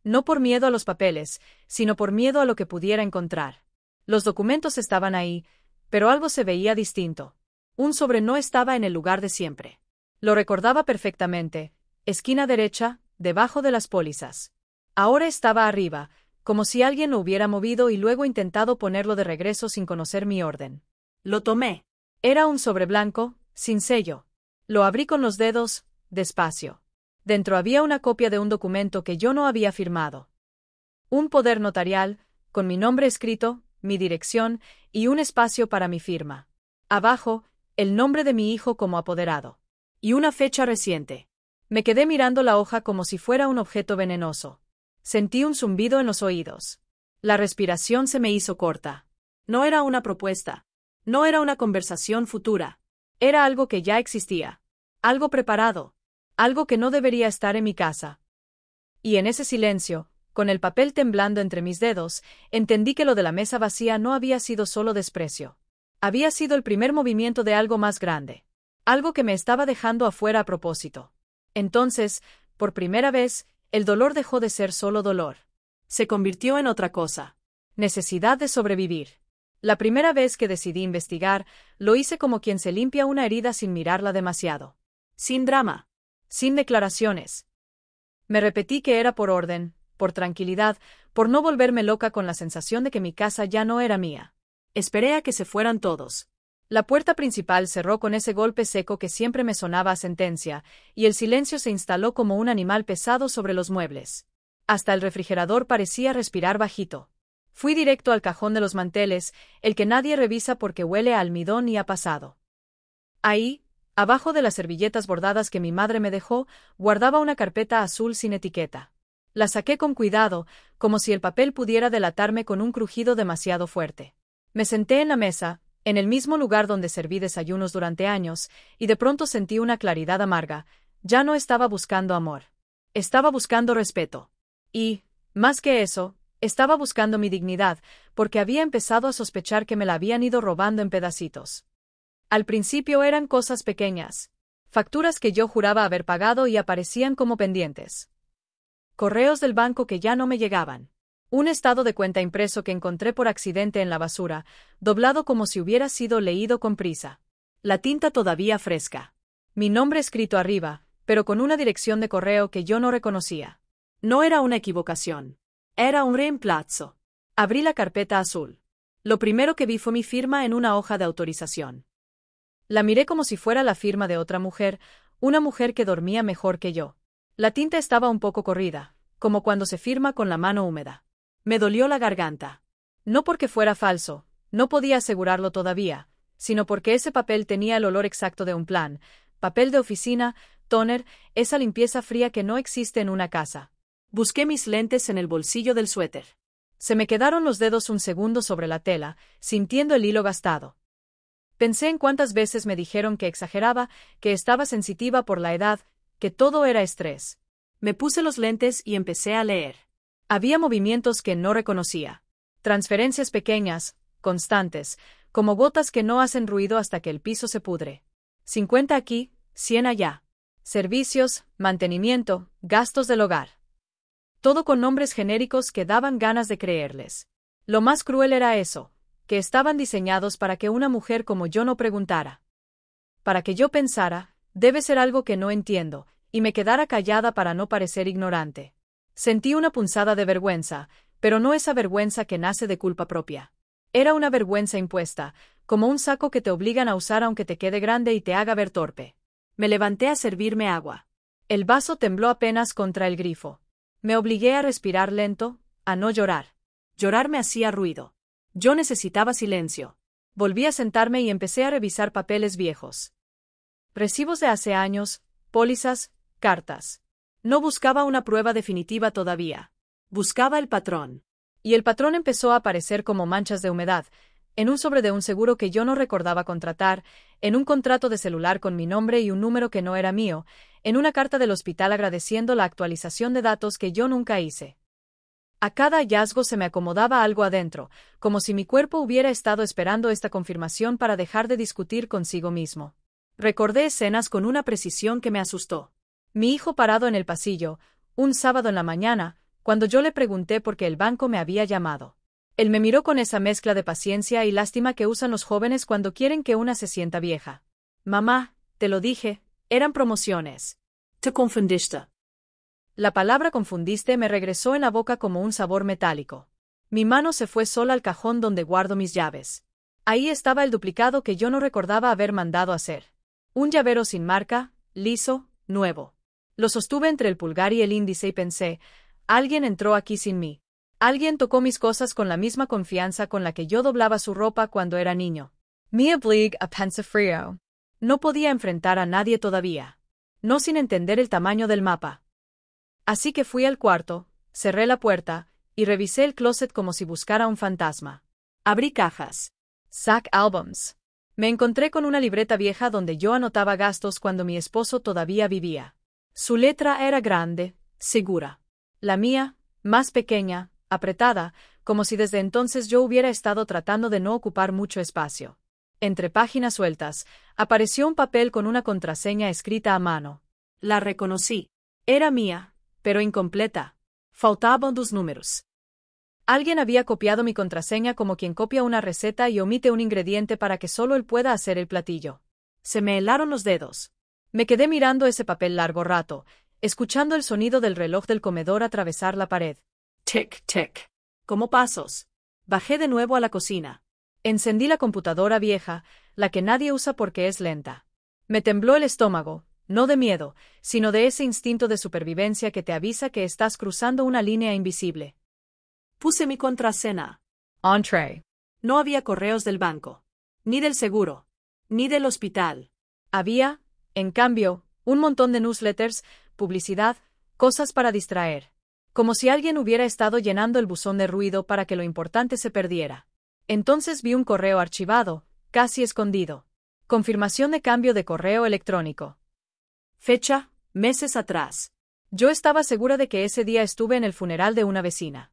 No por miedo a los papeles, sino por miedo a lo que pudiera encontrar. Los documentos estaban ahí, pero algo se veía distinto. Un sobre no estaba en el lugar de siempre. Lo recordaba perfectamente, esquina derecha, debajo de las pólizas. Ahora estaba arriba, como si alguien lo hubiera movido y luego intentado ponerlo de regreso sin conocer mi orden. Lo tomé. Era un sobre blanco, sin sello. Lo abrí con los dedos, despacio. Dentro había una copia de un documento que yo no había firmado. Un poder notarial, con mi nombre escrito, mi dirección, y un espacio para mi firma. Abajo, el nombre de mi hijo como apoderado. Y una fecha reciente. Me quedé mirando la hoja como si fuera un objeto venenoso. Sentí un zumbido en los oídos. La respiración se me hizo corta. No era una propuesta. No era una conversación futura. Era algo que ya existía. Algo preparado. Algo que no debería estar en mi casa. Y en ese silencio, con el papel temblando entre mis dedos, entendí que lo de la mesa vacía no había sido solo desprecio. Había sido el primer movimiento de algo más grande. Algo que me estaba dejando afuera a propósito. Entonces, por primera vez, el dolor dejó de ser solo dolor. Se convirtió en otra cosa. Necesidad de sobrevivir. La primera vez que decidí investigar, lo hice como quien se limpia una herida sin mirarla demasiado. Sin drama. Sin declaraciones. Me repetí que era por orden, por tranquilidad, por no volverme loca con la sensación de que mi casa ya no era mía. Esperé a que se fueran todos. La puerta principal cerró con ese golpe seco que siempre me sonaba a sentencia, y el silencio se instaló como un animal pesado sobre los muebles. Hasta el refrigerador parecía respirar bajito. Fui directo al cajón de los manteles, el que nadie revisa porque huele a almidón y a pasado. Ahí, abajo de las servilletas bordadas que mi madre me dejó, guardaba una carpeta azul sin etiqueta. La saqué con cuidado, como si el papel pudiera delatarme con un crujido demasiado fuerte. Me senté en la mesa, en el mismo lugar donde serví desayunos durante años, y de pronto sentí una claridad amarga. Ya no estaba buscando amor. Estaba buscando respeto. Y, más que eso, estaba buscando mi dignidad, porque había empezado a sospechar que me la habían ido robando en pedacitos. Al principio eran cosas pequeñas. Facturas que yo juraba haber pagado y aparecían como pendientes. Correos del banco que ya no me llegaban. Un estado de cuenta impreso que encontré por accidente en la basura, doblado como si hubiera sido leído con prisa. La tinta todavía fresca. Mi nombre escrito arriba, pero con una dirección de correo que yo no reconocía. No era una equivocación. Era un reemplazo. Abrí la carpeta azul. Lo primero que vi fue mi firma en una hoja de autorización. La miré como si fuera la firma de otra mujer, una mujer que dormía mejor que yo. La tinta estaba un poco corrida, como cuando se firma con la mano húmeda. Me dolió la garganta. No porque fuera falso, no podía asegurarlo todavía, sino porque ese papel tenía el olor exacto de un plan, papel de oficina, tóner, esa limpieza fría que no existe en una casa. Busqué mis lentes en el bolsillo del suéter. Se me quedaron los dedos un segundo sobre la tela, sintiendo el hilo gastado. Pensé en cuántas veces me dijeron que exageraba, que estaba sensitiva por la edad, que todo era estrés. Me puse los lentes y empecé a leer. Había movimientos que no reconocía. Transferencias pequeñas, constantes, como gotas que no hacen ruido hasta que el piso se pudre. 50 aquí, 100 allá. Servicios, mantenimiento, gastos del hogar. Todo con nombres genéricos que daban ganas de creerles. Lo más cruel era eso, que estaban diseñados para que una mujer como yo no preguntara. Para que yo pensara, debe ser algo que no entiendo, y me quedara callada para no parecer ignorante. Sentí una punzada de vergüenza, pero no esa vergüenza que nace de culpa propia. Era una vergüenza impuesta, como un saco que te obligan a usar aunque te quede grande y te haga ver torpe. Me levanté a servirme agua. El vaso tembló apenas contra el grifo. Me obligué a respirar lento, a no llorar. Llorar me hacía ruido. Yo necesitaba silencio. Volví a sentarme y empecé a revisar papeles viejos. Recibos de hace años, pólizas, cartas. No buscaba una prueba definitiva todavía. Buscaba el patrón. Y el patrón empezó a aparecer como manchas de humedad, en un sobre de un seguro que yo no recordaba contratar, en un contrato de celular con mi nombre y un número que no era mío, en una carta del hospital agradeciendo la actualización de datos que yo nunca hice. A cada hallazgo se me acomodaba algo adentro, como si mi cuerpo hubiera estado esperando esta confirmación para dejar de discutir consigo mismo. Recordé escenas con una precisión que me asustó. Mi hijo parado en el pasillo, un sábado en la mañana, cuando yo le pregunté por qué el banco me había llamado. Él me miró con esa mezcla de paciencia y lástima que usan los jóvenes cuando quieren que una se sienta vieja. Mamá, te lo dije, eran promociones. Te confundiste. La palabra confundiste me regresó en la boca como un sabor metálico. Mi mano se fue sola al cajón donde guardo mis llaves. Ahí estaba el duplicado que yo no recordaba haber mandado hacer. Un llavero sin marca, liso, nuevo. Lo sostuve entre el pulgar y el índice y pensé, alguien entró aquí sin mí. Alguien tocó mis cosas con la misma confianza con la que yo doblaba su ropa cuando era niño. Mi oblig a pensar frío. No podía enfrentar a nadie todavía. No sin entender el tamaño del mapa. Así que fui al cuarto, cerré la puerta, y revisé el closet como si buscara un fantasma. Abrí cajas. Sac albums. Me encontré con una libreta vieja donde yo anotaba gastos cuando mi esposo todavía vivía. Su letra era grande, segura. La mía, más pequeña, apretada, como si desde entonces yo hubiera estado tratando de no ocupar mucho espacio. Entre páginas sueltas, apareció un papel con una contraseña escrita a mano. La reconocí. Era mía, pero incompleta. Faltaban 2 números. Alguien había copiado mi contraseña como quien copia una receta y omite un ingrediente para que solo él pueda hacer el platillo. Se me helaron los dedos. Me quedé mirando ese papel largo rato, escuchando el sonido del reloj del comedor atravesar la pared. Tic, tic. Como pasos. Bajé de nuevo a la cocina. Encendí la computadora vieja, la que nadie usa porque es lenta. Me tembló el estómago, no de miedo, sino de ese instinto de supervivencia que te avisa que estás cruzando una línea invisible. Puse mi contraseña. Entré. No había correos del banco, ni del seguro, ni del hospital. Había, en cambio, un montón de newsletters, publicidad, cosas para distraer. Como si alguien hubiera estado llenando el buzón de ruido para que lo importante se perdiera. Entonces vi un correo archivado, casi escondido. Confirmación de cambio de correo electrónico. Fecha, meses atrás. Yo estaba segura de que ese día estuve en el funeral de una vecina.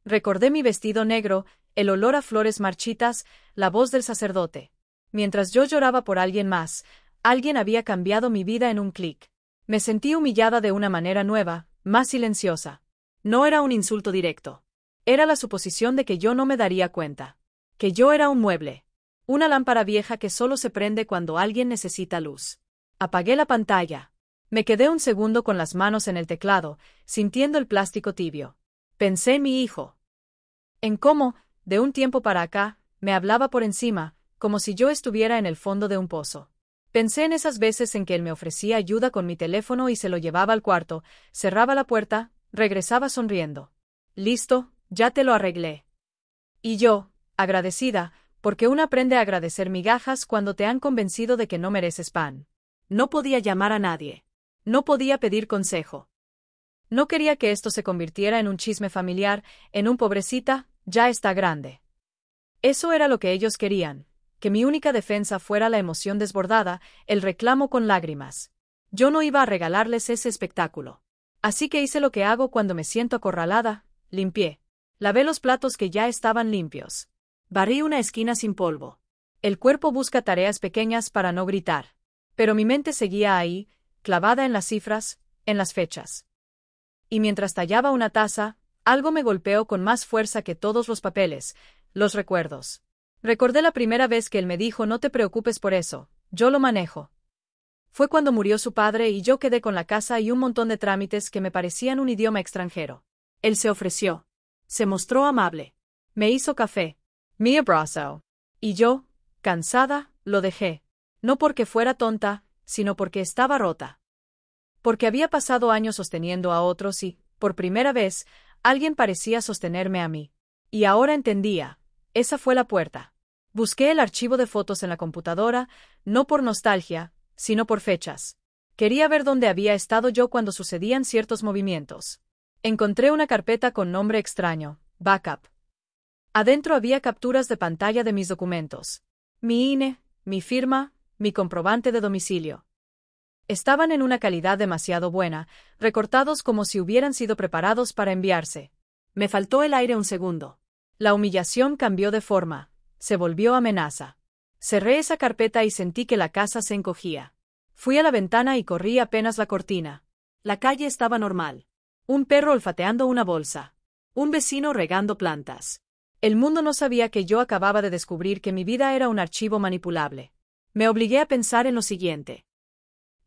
Recordé mi vestido negro, el olor a flores marchitas, la voz del sacerdote. Mientras yo lloraba por alguien más, alguien había cambiado mi vida en un clic. Me sentí humillada de una manera nueva, más silenciosa. No era un insulto directo. Era la suposición de que yo no me daría cuenta. Que yo era un mueble. Una lámpara vieja que solo se prende cuando alguien necesita luz. Apagué la pantalla. Me quedé un segundo con las manos en el teclado, sintiendo el plástico tibio. Pensé en mi hijo. En cómo, de un tiempo para acá, me hablaba por encima, como si yo estuviera en el fondo de un pozo. Pensé en esas veces en que él me ofrecía ayuda con mi teléfono y se lo llevaba al cuarto, cerraba la puerta, regresaba sonriendo. Listo, ya te lo arreglé. Y yo, agradecida, porque uno aprende a agradecer migajas cuando te han convencido de que no mereces pan. No podía llamar a nadie. No podía pedir consejo. No quería que esto se convirtiera en un chisme familiar, en un pobrecita, ya está grande. Eso era lo que ellos querían, que mi única defensa fuera la emoción desbordada, el reclamo con lágrimas. Yo no iba a regalarles ese espectáculo. Así que hice lo que hago cuando me siento acorralada, limpié. Lavé los platos que ya estaban limpios. Barrí una esquina sin polvo. El cuerpo busca tareas pequeñas para no gritar. Pero mi mente seguía ahí, clavada en las cifras, en las fechas. Y mientras tallaba una taza, algo me golpeó con más fuerza que todos los papeles, los recuerdos. Recordé la primera vez que él me dijo: no te preocupes por eso, yo lo manejo. Fue cuando murió su padre y yo quedé con la casa y un montón de trámites que me parecían un idioma extranjero. Él se ofreció. Se mostró amable. Me hizo café. Me abrazó. Y yo, cansada, lo dejé. No porque fuera tonta, sino porque estaba rota. porque había pasado años sosteniendo a otros y, por primera vez, alguien parecía sostenerme a mí. Y ahora entendía. Esa fue la puerta. Busqué el archivo de fotos en la computadora, no por nostalgia, sino por fechas. Quería ver dónde había estado yo cuando sucedían ciertos movimientos. Encontré una carpeta con nombre extraño, Backup. Adentro había capturas de pantalla de mis documentos. Mi INE, mi firma, mi comprobante de domicilio. Estaban en una calidad demasiado buena, recortados como si hubieran sido preparados para enviarse. Me faltó el aire un segundo. La humillación cambió de forma. Se volvió amenaza. Cerré esa carpeta y sentí que la casa se encogía. Fui a la ventana y corrí apenas la cortina. La calle estaba normal. Un perro olfateando una bolsa. Un vecino regando plantas. El mundo no sabía que yo acababa de descubrir que mi vida era un archivo manipulable. Me obligué a pensar en lo siguiente.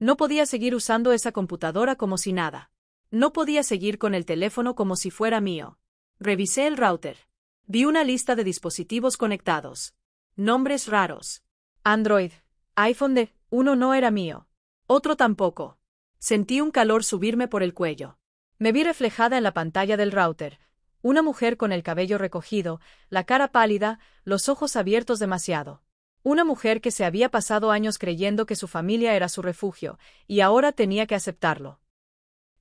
No podía seguir usando esa computadora como si nada. No podía seguir con el teléfono como si fuera mío. Revisé el router. Vi una lista de dispositivos conectados. Nombres raros. Android. iPhone de uno no era mío. Otro tampoco. Sentí un calor subirme por el cuello. Me vi reflejada en la pantalla del router. Una mujer con el cabello recogido, la cara pálida, los ojos abiertos demasiado. Una mujer que se había pasado años creyendo que su familia era su refugio, y ahora tenía que aceptarlo.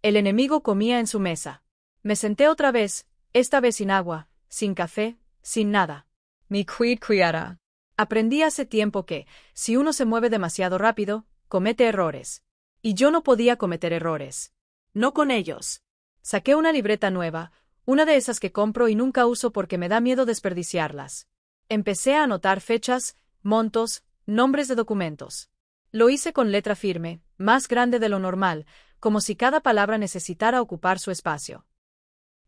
El enemigo comía en su mesa. Me senté otra vez, esta vez sin agua, sin café, sin nada. Mi cuidara. Aprendí hace tiempo que, si uno se mueve demasiado rápido, comete errores. Y yo no podía cometer errores. No con ellos. Saqué una libreta nueva, una de esas que compro y nunca uso porque me da miedo desperdiciarlas. Empecé a anotar fechas, montos, nombres de documentos. Lo hice con letra firme, más grande de lo normal, como si cada palabra necesitara ocupar su espacio.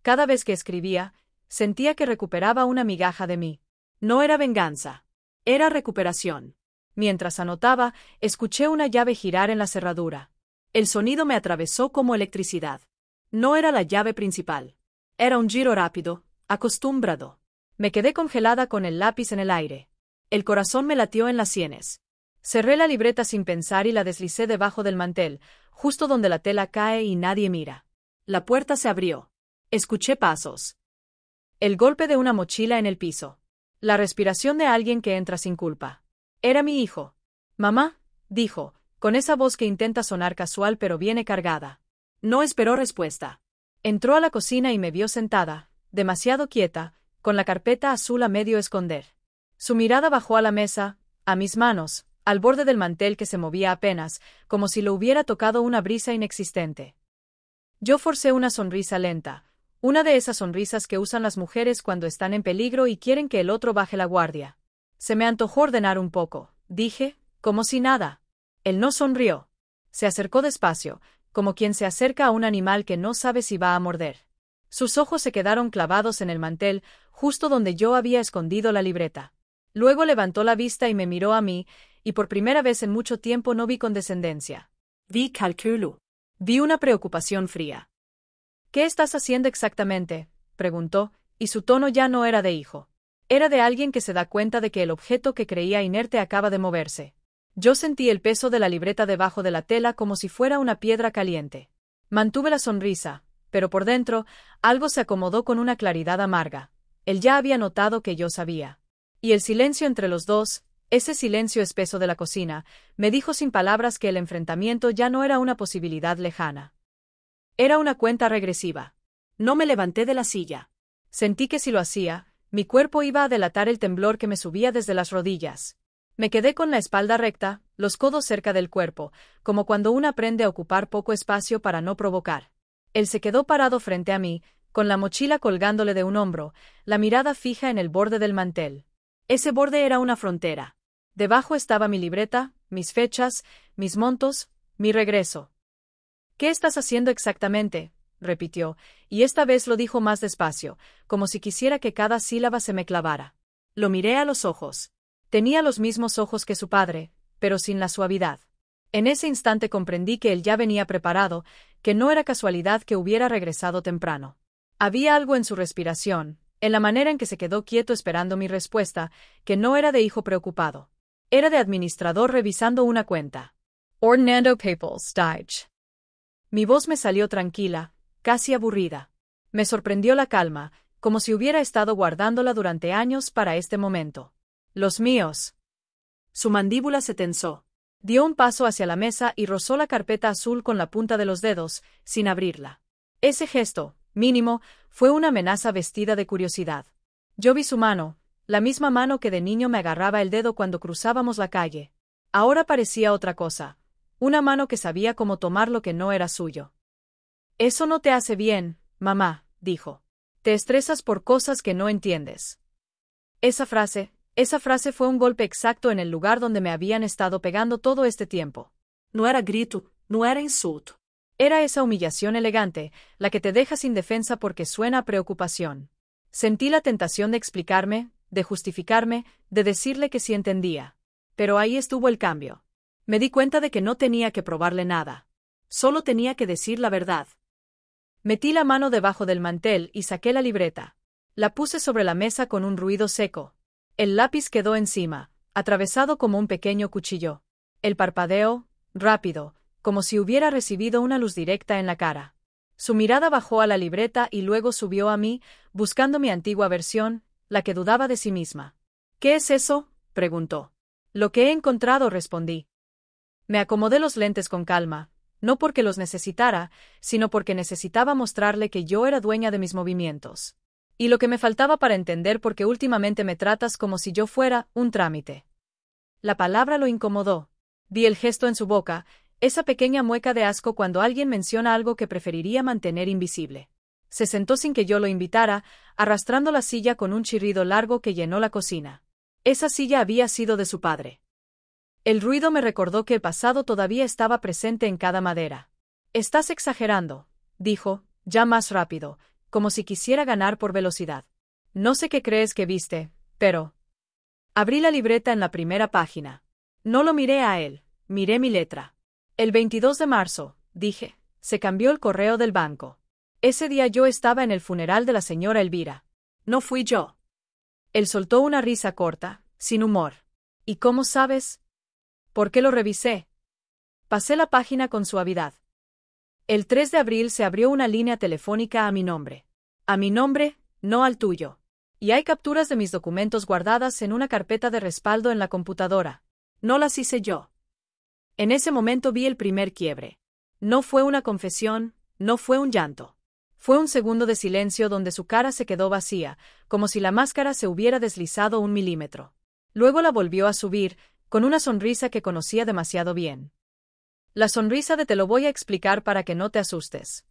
Cada vez que escribía, sentía que recuperaba una migaja de mí. No era venganza. Era recuperación. Mientras anotaba, escuché una llave girar en la cerradura. El sonido me atravesó como electricidad. No era la llave principal. Era un giro rápido, acostumbrado. Me quedé congelada con el lápiz en el aire. El corazón me latió en las sienes. Cerré la libreta sin pensar y la deslicé debajo del mantel, justo donde la tela cae y nadie mira. La puerta se abrió. Escuché pasos. El golpe de una mochila en el piso. La respiración de alguien que entra sin culpa. Era mi hijo. Mamá, dijo, con esa voz que intenta sonar casual pero viene cargada. No esperó respuesta. Entró a la cocina y me vio sentada, demasiado quieta, con la carpeta azul a medio esconder. Su mirada bajó a la mesa, a mis manos, al borde del mantel que se movía apenas, como si lo hubiera tocado una brisa inexistente. Yo forcé una sonrisa lenta, una de esas sonrisas que usan las mujeres cuando están en peligro y quieren que el otro baje la guardia. Se me antojó ordenar un poco, dije, como si nada. Él no sonrió. Se acercó despacio, como quien se acerca a un animal que no sabe si va a morder. Sus ojos se quedaron clavados en el mantel, justo donde yo había escondido la libreta. Luego levantó la vista y me miró a mí, y por primera vez en mucho tiempo no vi condescendencia. Vi cálculo. Vi una preocupación fría. ¿Qué estás haciendo exactamente?, preguntó, y su tono ya no era de hijo. Era de alguien que se da cuenta de que el objeto que creía inerte acaba de moverse. Yo sentí el peso de la libreta debajo de la tela como si fuera una piedra caliente. Mantuve la sonrisa, pero por dentro, algo se acomodó con una claridad amarga. Él ya había notado que yo sabía. Y el silencio entre los dos, ese silencio espeso de la cocina, me dijo sin palabras que el enfrentamiento ya no era una posibilidad lejana. Era una cuenta regresiva. No me levanté de la silla. Sentí que si lo hacía, mi cuerpo iba a delatar el temblor que me subía desde las rodillas. Me quedé con la espalda recta, los codos cerca del cuerpo, como cuando uno aprende a ocupar poco espacio para no provocar. Él se quedó parado frente a mí, con la mochila colgándole de un hombro, la mirada fija en el borde del mantel. Ese borde era una frontera. Debajo estaba mi libreta, mis fechas, mis montos, mi regreso. ¿Qué estás haciendo exactamente?, repitió, y esta vez lo dijo más despacio, como si quisiera que cada sílaba se me clavara. Lo miré a los ojos. Tenía los mismos ojos que su padre, pero sin la suavidad. En ese instante comprendí que él ya venía preparado, que no era casualidad que hubiera regresado temprano. Había algo en su respiración, en la manera en que se quedó quieto esperando mi respuesta, que no era de hijo preocupado. Era de administrador revisando una cuenta. Ordenando papeles, Stage. Mi voz me salió tranquila, casi aburrida. Me sorprendió la calma, como si hubiera estado guardándola durante años para este momento. Los míos. Su mandíbula se tensó. Dio un paso hacia la mesa y rozó la carpeta azul con la punta de los dedos, sin abrirla. Ese gesto, mínimo, fue una amenaza vestida de curiosidad. Yo vi su mano, la misma mano que de niño me agarraba el dedo cuando cruzábamos la calle. Ahora parecía otra cosa, una mano que sabía cómo tomar lo que no era suyo. Eso no te hace bien, mamá, dijo. Te estresas por cosas que no entiendes. Esa frase fue un golpe exacto en el lugar donde me habían estado pegando todo este tiempo. No era grito, no era insulto. Era esa humillación elegante, la que te deja sin defensa porque suena a preocupación. Sentí la tentación de explicarme, de justificarme, de decirle que sí entendía. Pero ahí estuvo el cambio. Me di cuenta de que no tenía que probarle nada. Solo tenía que decir la verdad. Metí la mano debajo del mantel y saqué la libreta. La puse sobre la mesa con un ruido seco. El lápiz quedó encima, atravesado como un pequeño cuchillo. El parpadeo, rápido, como si hubiera recibido una luz directa en la cara. Su mirada bajó a la libreta y luego subió a mí, buscando mi antigua versión, la que dudaba de sí misma. ¿Qué es eso?, preguntó. Lo que he encontrado, respondí. Me acomodé los lentes con calma, no porque los necesitara, sino porque necesitaba mostrarle que yo era dueña de mis movimientos. Y lo que me faltaba para entender por qué últimamente me tratas como si yo fuera un trámite. La palabra lo incomodó. Vi el gesto en su boca, esa pequeña mueca de asco cuando alguien menciona algo que preferiría mantener invisible. Se sentó sin que yo lo invitara, arrastrando la silla con un chirrido largo que llenó la cocina. Esa silla había sido de su padre. El ruido me recordó que el pasado todavía estaba presente en cada madera. Estás exagerando, dijo, ya más rápido, como si quisiera ganar por velocidad. No sé qué crees que viste, pero... Abrí la libreta en la primera página. No lo miré a él, miré mi letra. El 22 de marzo, dije, se cambió el correo del banco. Ese día yo estaba en el funeral de la señora Elvira. No fui yo. Él soltó una risa corta, sin humor. ¿Y cómo sabes? ¿Por qué lo revisé? Pasé la página con suavidad. El 3 de abril se abrió una línea telefónica a mi nombre. A mi nombre, no al tuyo. Y hay capturas de mis documentos guardadas en una carpeta de respaldo en la computadora. No las hice yo. En ese momento vi el primer quiebre. No fue una confesión, no fue un llanto. Fue un segundo de silencio donde su cara se quedó vacía, como si la máscara se hubiera deslizado 1 milímetro. Luego la volvió a subir, con una sonrisa que conocía demasiado bien. La sonrisa de te lo voy a explicar para que no te asustes.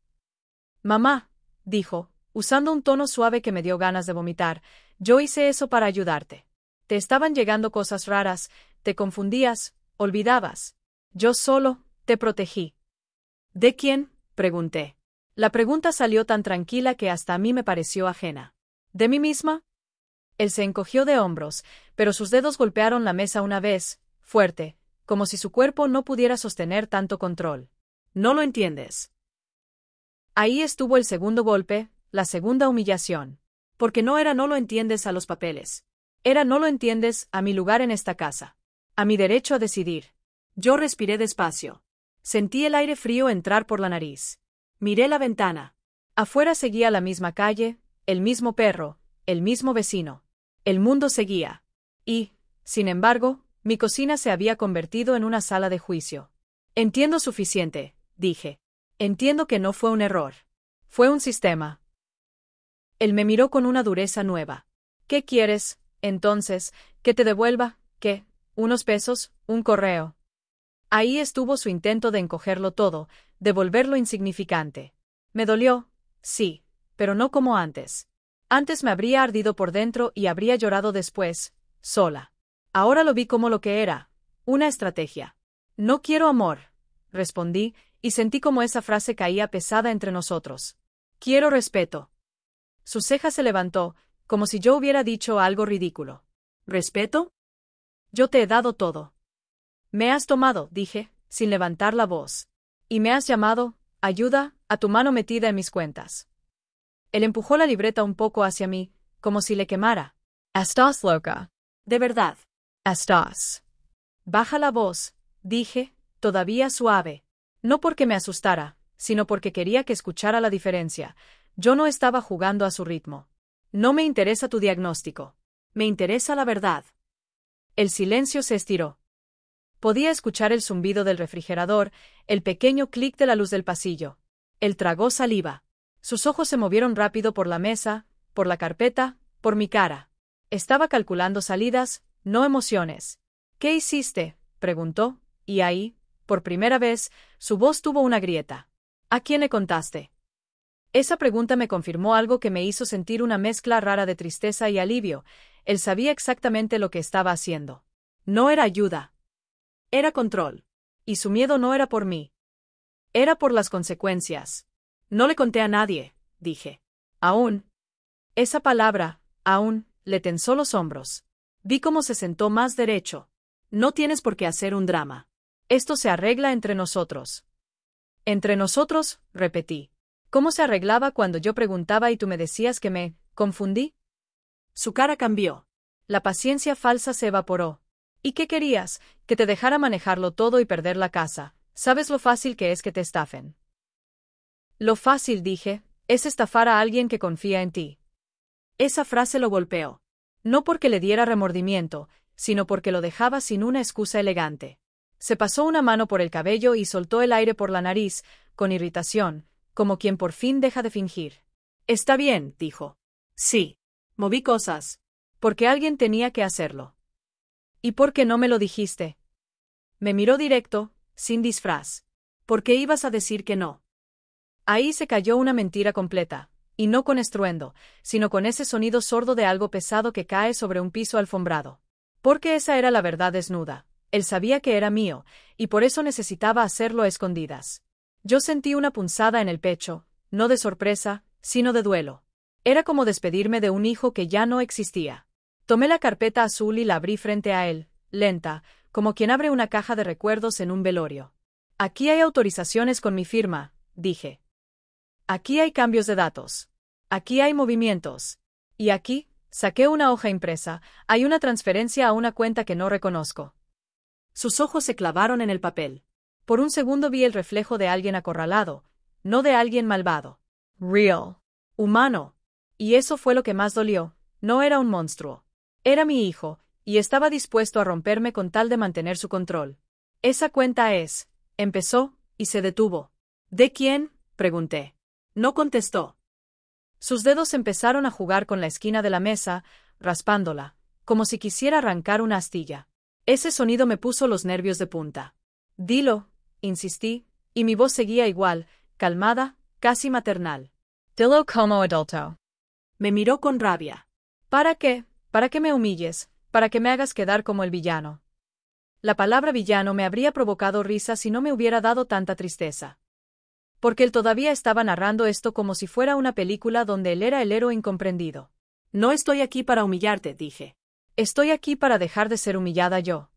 Mamá, dijo, usando un tono suave que me dio ganas de vomitar, yo hice eso para ayudarte. Te estaban llegando cosas raras, te confundías, olvidabas. Yo solo te protegí. ¿De quién?, pregunté. La pregunta salió tan tranquila que hasta a mí me pareció ajena. ¿De mí misma? Él se encogió de hombros, pero sus dedos golpearon la mesa una vez, fuerte, como si su cuerpo no pudiera sostener tanto control. No lo entiendes. Ahí estuvo el segundo golpe, la segunda humillación. Porque no lo entiendes a los papeles. Era no lo entiendes a mi lugar en esta casa. A mi derecho a decidir. Yo respiré despacio. Sentí el aire frío entrar por la nariz. Miré la ventana. Afuera seguía la misma calle, el mismo perro, el mismo vecino. El mundo seguía. Y, sin embargo, mi cocina se había convertido en una sala de juicio. Entiendo suficiente, dije. Entiendo que no fue un error. Fue un sistema. Él me miró con una dureza nueva. ¿Qué quieres, entonces, que te devuelva? ¿Qué? ¿Unos pesos? ¿Un correo? Ahí estuvo su intento de encogerlo todo, de volverlo insignificante. Me dolió, sí, pero no como antes. Antes me habría ardido por dentro y habría llorado después, sola. Ahora lo vi como lo que era, una estrategia. No quiero amor, respondí, y sentí como esa frase caía pesada entre nosotros. Quiero respeto. Su ceja se levantó, como si yo hubiera dicho algo ridículo. ¿Respeto? Yo te he dado todo. Me has tomado, dije, sin levantar la voz. Y me has llamado, ayuda, a tu mano metida en mis cuentas. Él empujó la libreta un poco hacia mí, como si le quemara. Estás loca. De verdad. Estás. Baja la voz, dije, todavía suave. No porque me asustara, sino porque quería que escuchara la diferencia. Yo no estaba jugando a su ritmo. No me interesa tu diagnóstico. Me interesa la verdad. El silencio se estiró. Podía escuchar el zumbido del refrigerador, el pequeño clic de la luz del pasillo. Él tragó saliva. Sus ojos se movieron rápido por la mesa, por la carpeta, por mi cara. Estaba calculando salidas, no emociones. ¿Qué hiciste?, preguntó, y ahí, por primera vez, su voz tuvo una grieta. ¿A quién le contaste? Esa pregunta me confirmó algo que me hizo sentir una mezcla rara de tristeza y alivio. Él sabía exactamente lo que estaba haciendo. No era ayuda. Era control. Y su miedo no era por mí. Era por las consecuencias. No le conté a nadie, dije. Aún. Esa palabra, aún, le tensó los hombros. Vi cómo se sentó más derecho. No tienes por qué hacer un drama. Esto se arregla entre nosotros. Entre nosotros, repetí. ¿Cómo se arreglaba cuando yo preguntaba y tú me decías que me confundí? Su cara cambió. La paciencia falsa se evaporó. ¿Y qué querías? Que te dejara manejarlo todo y perder la casa. ¿Sabes lo fácil que es que te estafen? Lo fácil, dije, es estafar a alguien que confía en ti. Esa frase lo golpeó. No porque le diera remordimiento, sino porque lo dejaba sin una excusa elegante. Se pasó una mano por el cabello y soltó el aire por la nariz, con irritación, como quien por fin deja de fingir. Está bien, dijo. Sí. Moví cosas. Porque alguien tenía que hacerlo. ¿Y por qué no me lo dijiste? Me miró directo, sin disfraz. ¿Por qué ibas a decir que no? Ahí se cayó una mentira completa, y no con estruendo, sino con ese sonido sordo de algo pesado que cae sobre un piso alfombrado. Porque esa era la verdad desnuda. Él sabía que era mío, y por eso necesitaba hacerlo a escondidas. Yo sentí una punzada en el pecho, no de sorpresa, sino de duelo. Era como despedirme de un hijo que ya no existía. Tomé la carpeta azul y la abrí frente a él, lenta, como quien abre una caja de recuerdos en un velorio. Aquí hay autorizaciones con mi firma, dije. Aquí hay cambios de datos. Aquí hay movimientos. Y aquí, saqué una hoja impresa, hay una transferencia a una cuenta que no reconozco. Sus ojos se clavaron en el papel. Por un segundo vi el reflejo de alguien acorralado, no de alguien malvado. Real. Humano. Y eso fue lo que más dolió. No era un monstruo. Era mi hijo, y estaba dispuesto a romperme con tal de mantener su control. Esa cuenta es. Empezó, y se detuvo. ¿De quién?, pregunté. No contestó. Sus dedos empezaron a jugar con la esquina de la mesa, raspándola, como si quisiera arrancar una astilla. Ese sonido me puso los nervios de punta. Dilo, insistí, y mi voz seguía igual, calmada, casi maternal. Dilo como adulto. Me miró con rabia. ¿Para qué? ¿Para que me humilles? ¿Para que me hagas quedar como el villano? La palabra villano me habría provocado risa si no me hubiera dado tanta tristeza. Porque él todavía estaba narrando esto como si fuera una película donde él era el héroe incomprendido. No estoy aquí para humillarte, dije. Estoy aquí para dejar de ser humillada yo.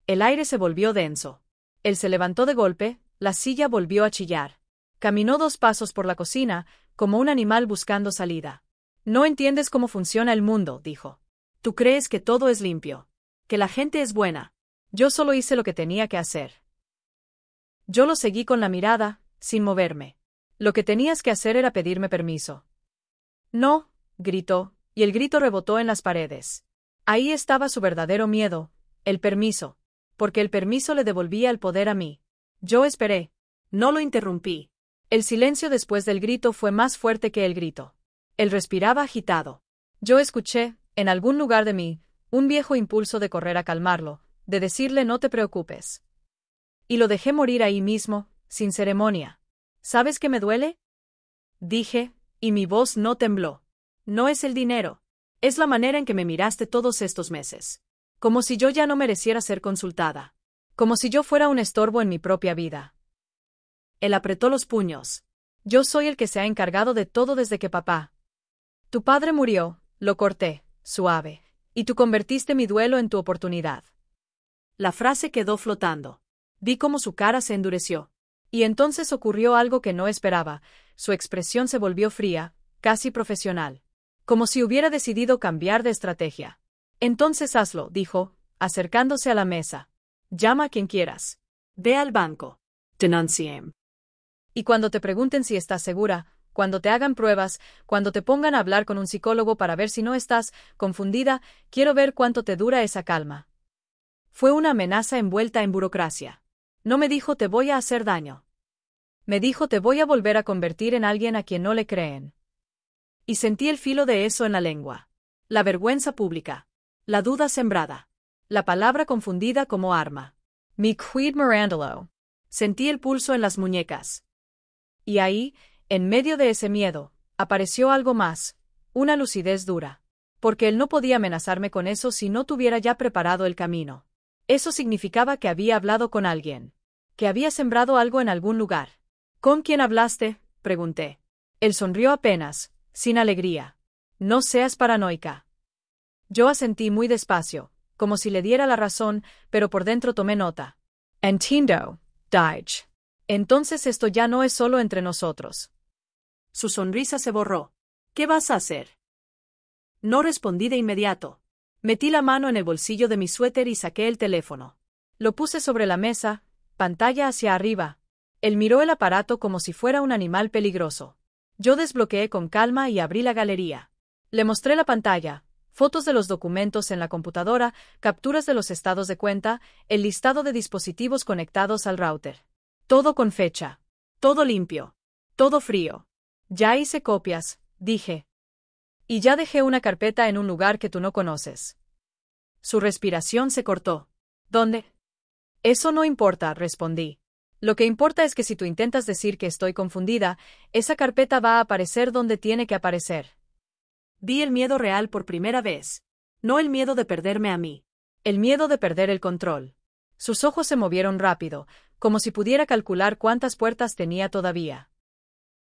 El aire se volvió denso. Él se levantó de golpe, la silla volvió a chillar. Caminó 2 pasos por la cocina, como un animal buscando salida. No entiendes cómo funciona el mundo, dijo. Tú crees que todo es limpio, que la gente es buena. Yo solo hice lo que tenía que hacer. Yo lo seguí con la mirada, sin moverme. Lo que tenías que hacer era pedirme permiso. No, gritó, y el grito rebotó en las paredes. Ahí estaba su verdadero miedo, el permiso. Porque el permiso le devolvía el poder a mí. Yo esperé. No lo interrumpí. El silencio después del grito fue más fuerte que el grito. Él respiraba agitado. Yo escuché, en algún lugar de mí, un viejo impulso de correr a calmarlo, de decirle no te preocupes. Y lo dejé morir ahí mismo, sin ceremonia. ¿Sabes qué me duele?, dije, y mi voz no tembló. No es el dinero. Es la manera en que me miraste todos estos meses. Como si yo ya no mereciera ser consultada. Como si yo fuera un estorbo en mi propia vida. Él apretó los puños. Yo soy el que se ha encargado de todo desde que papá. Tu padre murió, lo corté, suave, y tú convertiste mi duelo en tu oportunidad. La frase quedó flotando. Vi cómo su cara se endureció. Y entonces ocurrió algo que no esperaba, su expresión se volvió fría, casi profesional. Como si hubiera decidido cambiar de estrategia. Entonces hazlo, dijo, acercándose a la mesa. Llama a quien quieras. Ve al banco. Denunciem. Y cuando te pregunten si estás segura, cuando te hagan pruebas, cuando te pongan a hablar con un psicólogo para ver si no estás confundida, quiero ver cuánto te dura esa calma. Fue una amenaza envuelta en burocracia. No me dijo te voy a hacer daño. Me dijo te voy a volver a convertir en alguien a quien no le creen. Y sentí el filo de eso en la lengua. La vergüenza pública. La duda sembrada. La palabra confundida como arma. Mi quid mirándolo. Sentí el pulso en las muñecas. Y ahí, en medio de ese miedo, apareció algo más, una lucidez dura. Porque él no podía amenazarme con eso si no tuviera ya preparado el camino. Eso significaba que había hablado con alguien. Que había sembrado algo en algún lugar. ¿Con quién hablaste?, pregunté. Él sonrió apenas, sin alegría. No seas paranoica. Yo asentí muy despacio, como si le diera la razón, pero por dentro tomé nota. Entiendo, Dodge. Entonces esto ya no es solo entre nosotros. Su sonrisa se borró. ¿Qué vas a hacer? No respondí de inmediato. Metí la mano en el bolsillo de mi suéter y saqué el teléfono. Lo puse sobre la mesa, pantalla hacia arriba. Él miró el aparato como si fuera un animal peligroso. Yo desbloqueé con calma y abrí la galería. Le mostré la pantalla, fotos de los documentos en la computadora, capturas de los estados de cuenta, el listado de dispositivos conectados al router. Todo con fecha. Todo limpio. Todo frío. Ya hice copias, dije. Y ya dejé una carpeta en un lugar que tú no conoces. Su respiración se cortó. ¿Dónde? Eso no importa, respondí. Lo que importa es que si tú intentas decir que estoy confundida, esa carpeta va a aparecer donde tiene que aparecer. Vi el miedo real por primera vez. No el miedo de perderme a mí. El miedo de perder el control. Sus ojos se movieron rápido, como si pudiera calcular cuántas puertas tenía todavía.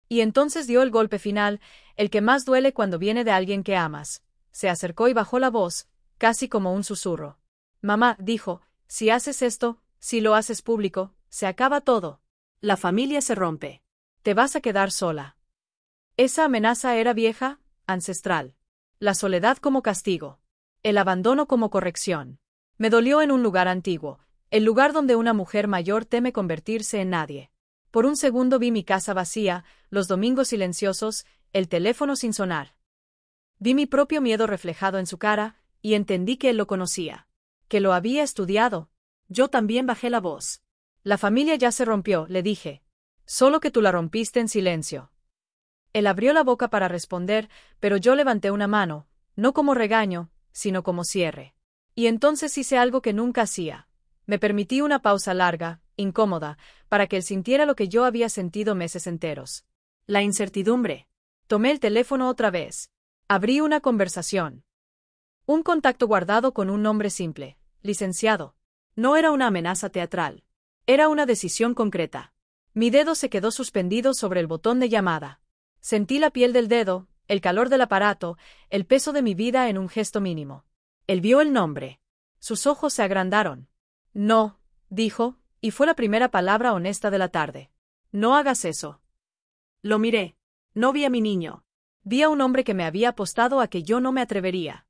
Y entonces dio el golpe final, el que más duele cuando viene de alguien que amas. Se acercó y bajó la voz, casi como un susurro. Mamá, dijo, si haces esto, si lo haces público, se acaba todo. La familia se rompe. Te vas a quedar sola. Esa amenaza era vieja, ancestral. La soledad como castigo. El abandono como corrección. Me dolió en un lugar antiguo, el lugar donde una mujer mayor teme convertirse en nadie. Por un segundo vi mi casa vacía, los domingos silenciosos, el teléfono sin sonar. Vi mi propio miedo reflejado en su cara, y entendí que él lo conocía. Que lo había estudiado. Yo también bajé la voz. La familia ya se rompió, le dije. Solo que tú la rompiste en silencio. Él abrió la boca para responder, pero yo levanté una mano, no como regaño, sino como cierre. Y entonces hice algo que nunca hacía. Me permití una pausa larga, incómoda, para que él sintiera lo que yo había sentido meses enteros. La incertidumbre. Tomé el teléfono otra vez. Abrí una conversación. Un contacto guardado con un nombre simple, licenciado. No era una amenaza teatral. Era una decisión concreta. Mi dedo se quedó suspendido sobre el botón de llamada. Sentí la piel del dedo, el calor del aparato, el peso de mi vida en un gesto mínimo. Él vio el nombre. Sus ojos se agrandaron. No, dijo, y fue la primera palabra honesta de la tarde. No hagas eso. Lo miré. No vi a mi niño. Vi a un hombre que me había apostado a que yo no me atrevería.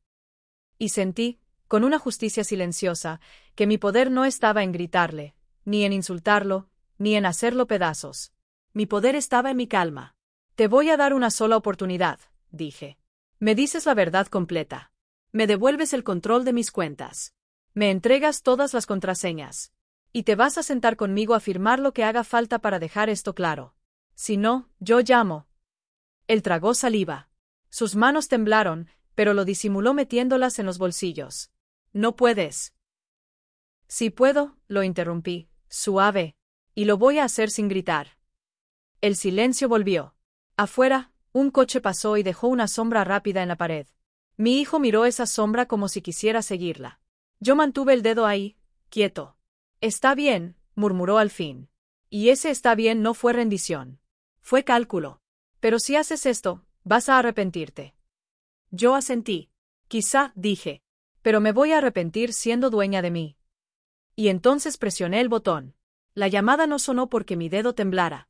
Y sentí, con una justicia silenciosa, que mi poder no estaba en gritarle, ni en insultarlo, ni en hacerlo pedazos. Mi poder estaba en mi calma. Te voy a dar una sola oportunidad, dije. Me dices la verdad completa. Me devuelves el control de mis cuentas. Me entregas todas las contraseñas. Y te vas a sentar conmigo a firmar lo que haga falta para dejar esto claro. Si no, yo llamo. Él tragó saliva. Sus manos temblaron, pero lo disimuló metiéndolas en los bolsillos. No puedes. Sí puedo, lo interrumpí, suave. Y lo voy a hacer sin gritar. El silencio volvió. Afuera, un coche pasó y dejó una sombra rápida en la pared. Mi hijo miró esa sombra como si quisiera seguirla. Yo mantuve el dedo ahí, quieto. Está bien, murmuró al fin. Y ese está bien no fue rendición. Fue cálculo. Pero si haces esto, vas a arrepentirte. Yo asentí. Quizá, dije. Pero me voy a arrepentir siendo dueña de mí. Y entonces presioné el botón. La llamada no sonó porque mi dedo temblara.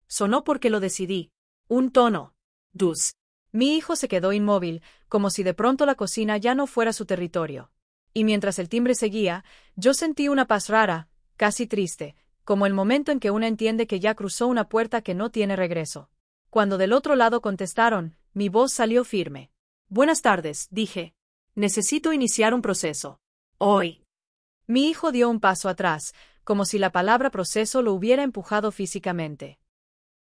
Sonó porque lo decidí. Un tono. Dus. Mi hijo se quedó inmóvil, como si de pronto la cocina ya no fuera su territorio. Y mientras el timbre seguía, yo sentí una paz rara, casi triste, como el momento en que una entiende que ya cruzó una puerta que no tiene regreso. Cuando del otro lado contestaron, mi voz salió firme. Buenas tardes, dije. Necesito iniciar un proceso. Hoy. Mi hijo dio un paso atrás, como si la palabra proceso lo hubiera empujado físicamente.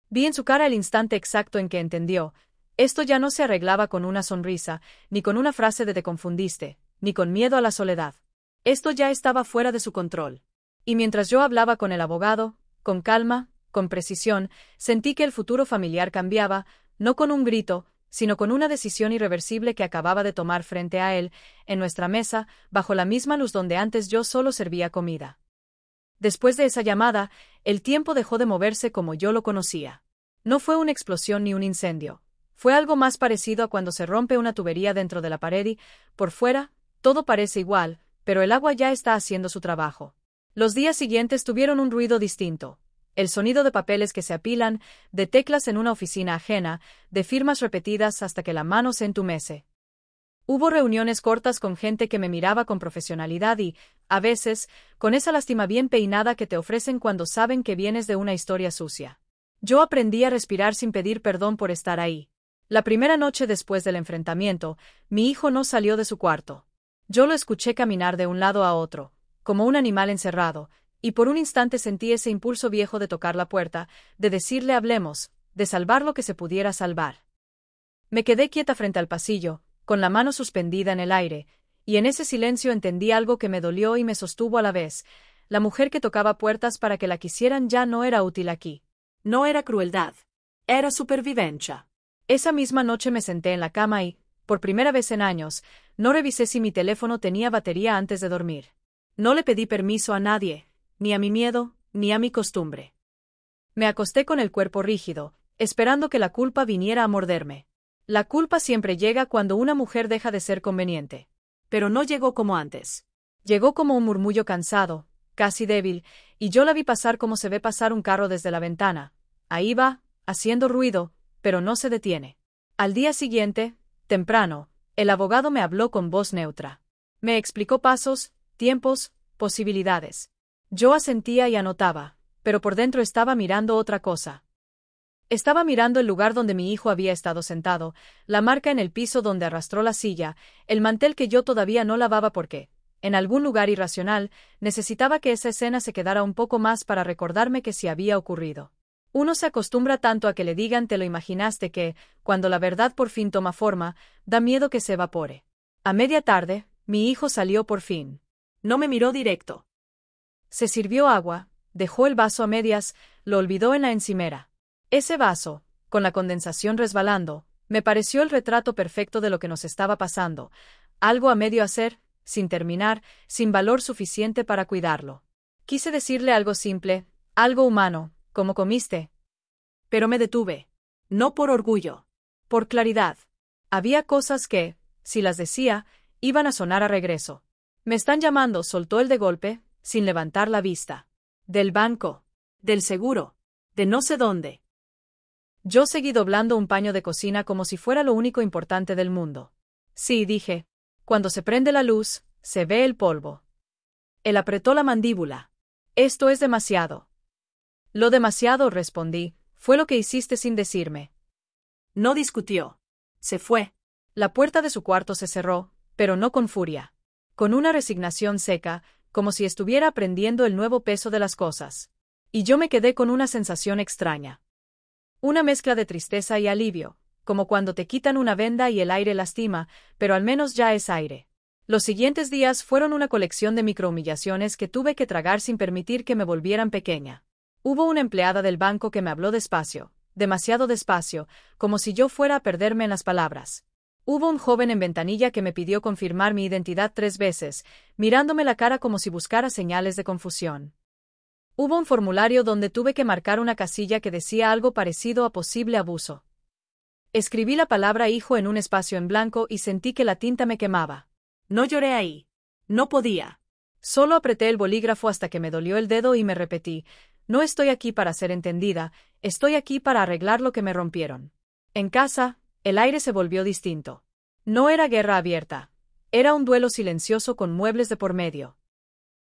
Vi en su cara el instante exacto en que entendió. Esto ya no se arreglaba con una sonrisa, ni con una frase de te confundiste, ni con miedo a la soledad. Esto ya estaba fuera de su control. Y mientras yo hablaba con el abogado, con calma, con precisión, sentí que el futuro familiar cambiaba, no con un grito, sino con una decisión irreversible que acababa de tomar frente a él, en nuestra mesa, bajo la misma luz donde antes yo solo servía comida. Después de esa llamada, el tiempo dejó de moverse como yo lo conocía. No fue una explosión ni un incendio. Fue algo más parecido a cuando se rompe una tubería dentro de la pared y, por fuera, todo parece igual, pero el agua ya está haciendo su trabajo. Los días siguientes tuvieron un ruido distinto. El sonido de papeles que se apilan, de teclas en una oficina ajena, de firmas repetidas hasta que la mano se entumece. Hubo reuniones cortas con gente que me miraba con profesionalidad y, a veces, con esa lástima bien peinada que te ofrecen cuando saben que vienes de una historia sucia. Yo aprendí a respirar sin pedir perdón por estar ahí. La primera noche después del enfrentamiento, mi hijo no salió de su cuarto. Yo lo escuché caminar de un lado a otro, como un animal encerrado, y por un instante sentí ese impulso viejo de tocar la puerta, de decirle hablemos, de salvar lo que se pudiera salvar. Me quedé quieta frente al pasillo, con la mano suspendida en el aire, y en ese silencio entendí algo que me dolió y me sostuvo a la vez. La mujer que tocaba puertas para que la quisieran ya no era útil aquí. No era crueldad. Era supervivencia. Esa misma noche me senté en la cama y, por primera vez en años, no revisé si mi teléfono tenía batería antes de dormir. No le pedí permiso a nadie, ni a mi miedo, ni a mi costumbre. Me acosté con el cuerpo rígido, esperando que la culpa viniera a morderme. La culpa siempre llega cuando una mujer deja de ser conveniente. Pero no llegó como antes. Llegó como un murmullo cansado, casi débil, y yo la vi pasar como se ve pasar un carro desde la ventana. Ahí va, haciendo ruido, pero no se detiene. Al día siguiente, temprano, el abogado me habló con voz neutra. Me explicó pasos, tiempos, posibilidades. Yo asentía y anotaba, pero por dentro estaba mirando otra cosa. Estaba mirando el lugar donde mi hijo había estado sentado, la marca en el piso donde arrastró la silla, el mantel que yo todavía no lavaba porque, en algún lugar irracional, necesitaba que esa escena se quedara un poco más para recordarme que sí había ocurrido. Uno se acostumbra tanto a que le digan te lo imaginaste que, cuando la verdad por fin toma forma, da miedo que se evapore. A media tarde, mi hijo salió por fin. No me miró directo. Se sirvió agua, dejó el vaso a medias, lo olvidó en la encimera. Ese vaso, con la condensación resbalando, me pareció el retrato perfecto de lo que nos estaba pasando, algo a medio hacer, sin terminar, sin valor suficiente para cuidarlo. Quise decirle algo simple, algo humano, como comiste. Pero me detuve. No por orgullo. Por claridad. Había cosas que, si las decía, iban a sonar a regreso. Me están llamando, soltó él de golpe, sin levantar la vista. Del banco. Del seguro. De no sé dónde. Yo seguí doblando un paño de cocina como si fuera lo único importante del mundo. Sí, dije. Cuando se prende la luz, se ve el polvo. Él apretó la mandíbula. Esto es demasiado. Lo demasiado, respondí, fue lo que hiciste sin decirme. No discutió. Se fue. La puerta de su cuarto se cerró, pero no con furia. Con una resignación seca, como si estuviera aprendiendo el nuevo peso de las cosas. Y yo me quedé con una sensación extraña. Una mezcla de tristeza y alivio, como cuando te quitan una venda y el aire lastima, pero al menos ya es aire. Los siguientes días fueron una colección de microhumillaciones que tuve que tragar sin permitir que me volvieran pequeña. Hubo una empleada del banco que me habló despacio, demasiado despacio, como si yo fuera a perderme en las palabras. Hubo un joven en ventanilla que me pidió confirmar mi identidad 3 veces, mirándome la cara como si buscara señales de confusión. Hubo un formulario donde tuve que marcar una casilla que decía algo parecido a posible abuso. Escribí la palabra hijo en un espacio en blanco y sentí que la tinta me quemaba. No lloré ahí. No podía. Solo apreté el bolígrafo hasta que me dolió el dedo y me repetí, no estoy aquí para ser entendida, estoy aquí para arreglar lo que me rompieron. En casa, el aire se volvió distinto. No era guerra abierta. Era un duelo silencioso con muebles de por medio.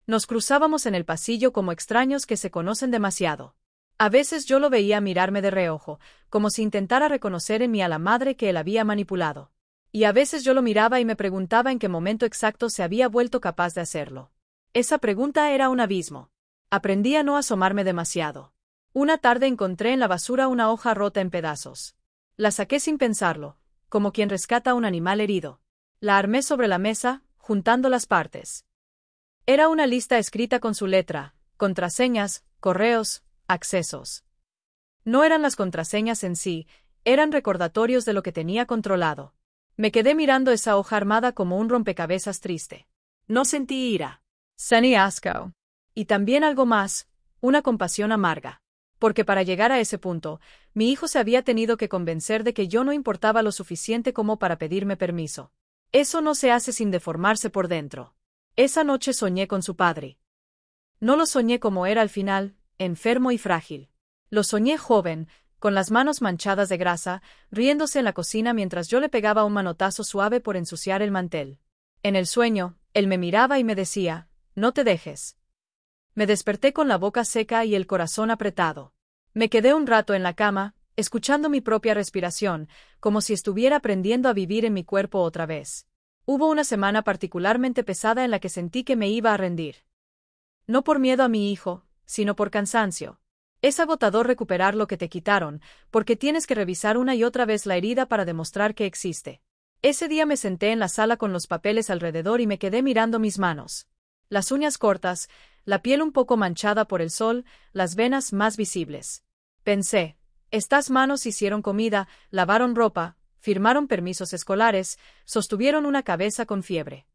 Nos cruzábamos en el pasillo como extraños que se conocen demasiado. A veces yo lo veía mirarme de reojo, como si intentara reconocer en mí a la madre que él había manipulado. Y a veces yo lo miraba y me preguntaba en qué momento exacto se había vuelto capaz de hacerlo. Esa pregunta era un abismo. Aprendí a no asomarme demasiado. Una tarde encontré en la basura una hoja rota en pedazos. La saqué sin pensarlo, como quien rescata a un animal herido. La armé sobre la mesa, juntando las partes. Era una lista escrita con su letra, contraseñas, correos, accesos. No eran las contraseñas en sí, eran recordatorios de lo que tenía controlado. Me quedé mirando esa hoja armada como un rompecabezas triste. No sentí ira. Sentí asco. Y también algo más, una compasión amarga. Porque para llegar a ese punto, mi hijo se había tenido que convencer de que yo no importaba lo suficiente como para pedirme permiso. Eso no se hace sin deformarse por dentro. Esa noche soñé con su padre. No lo soñé como era al final, enfermo y frágil. Lo soñé joven, con las manos manchadas de grasa, riéndose en la cocina mientras yo le pegaba un manotazo suave por ensuciar el mantel. En el sueño, él me miraba y me decía, «No te dejes». Me desperté con la boca seca y el corazón apretado. Me quedé un rato en la cama, escuchando mi propia respiración, como si estuviera aprendiendo a vivir en mi cuerpo otra vez. Hubo una semana particularmente pesada en la que sentí que me iba a rendir. No por miedo a mi hijo, sino por cansancio. Es agotador recuperar lo que te quitaron, porque tienes que revisar una y otra vez la herida para demostrar que existe. Ese día me senté en la sala con los papeles alrededor y me quedé mirando mis manos. Las uñas cortas, la piel un poco manchada por el sol, las venas más visibles. Pensé, estas manos hicieron comida, lavaron ropa, firmaron permisos escolares, sostuvieron una cabeza con fiebre.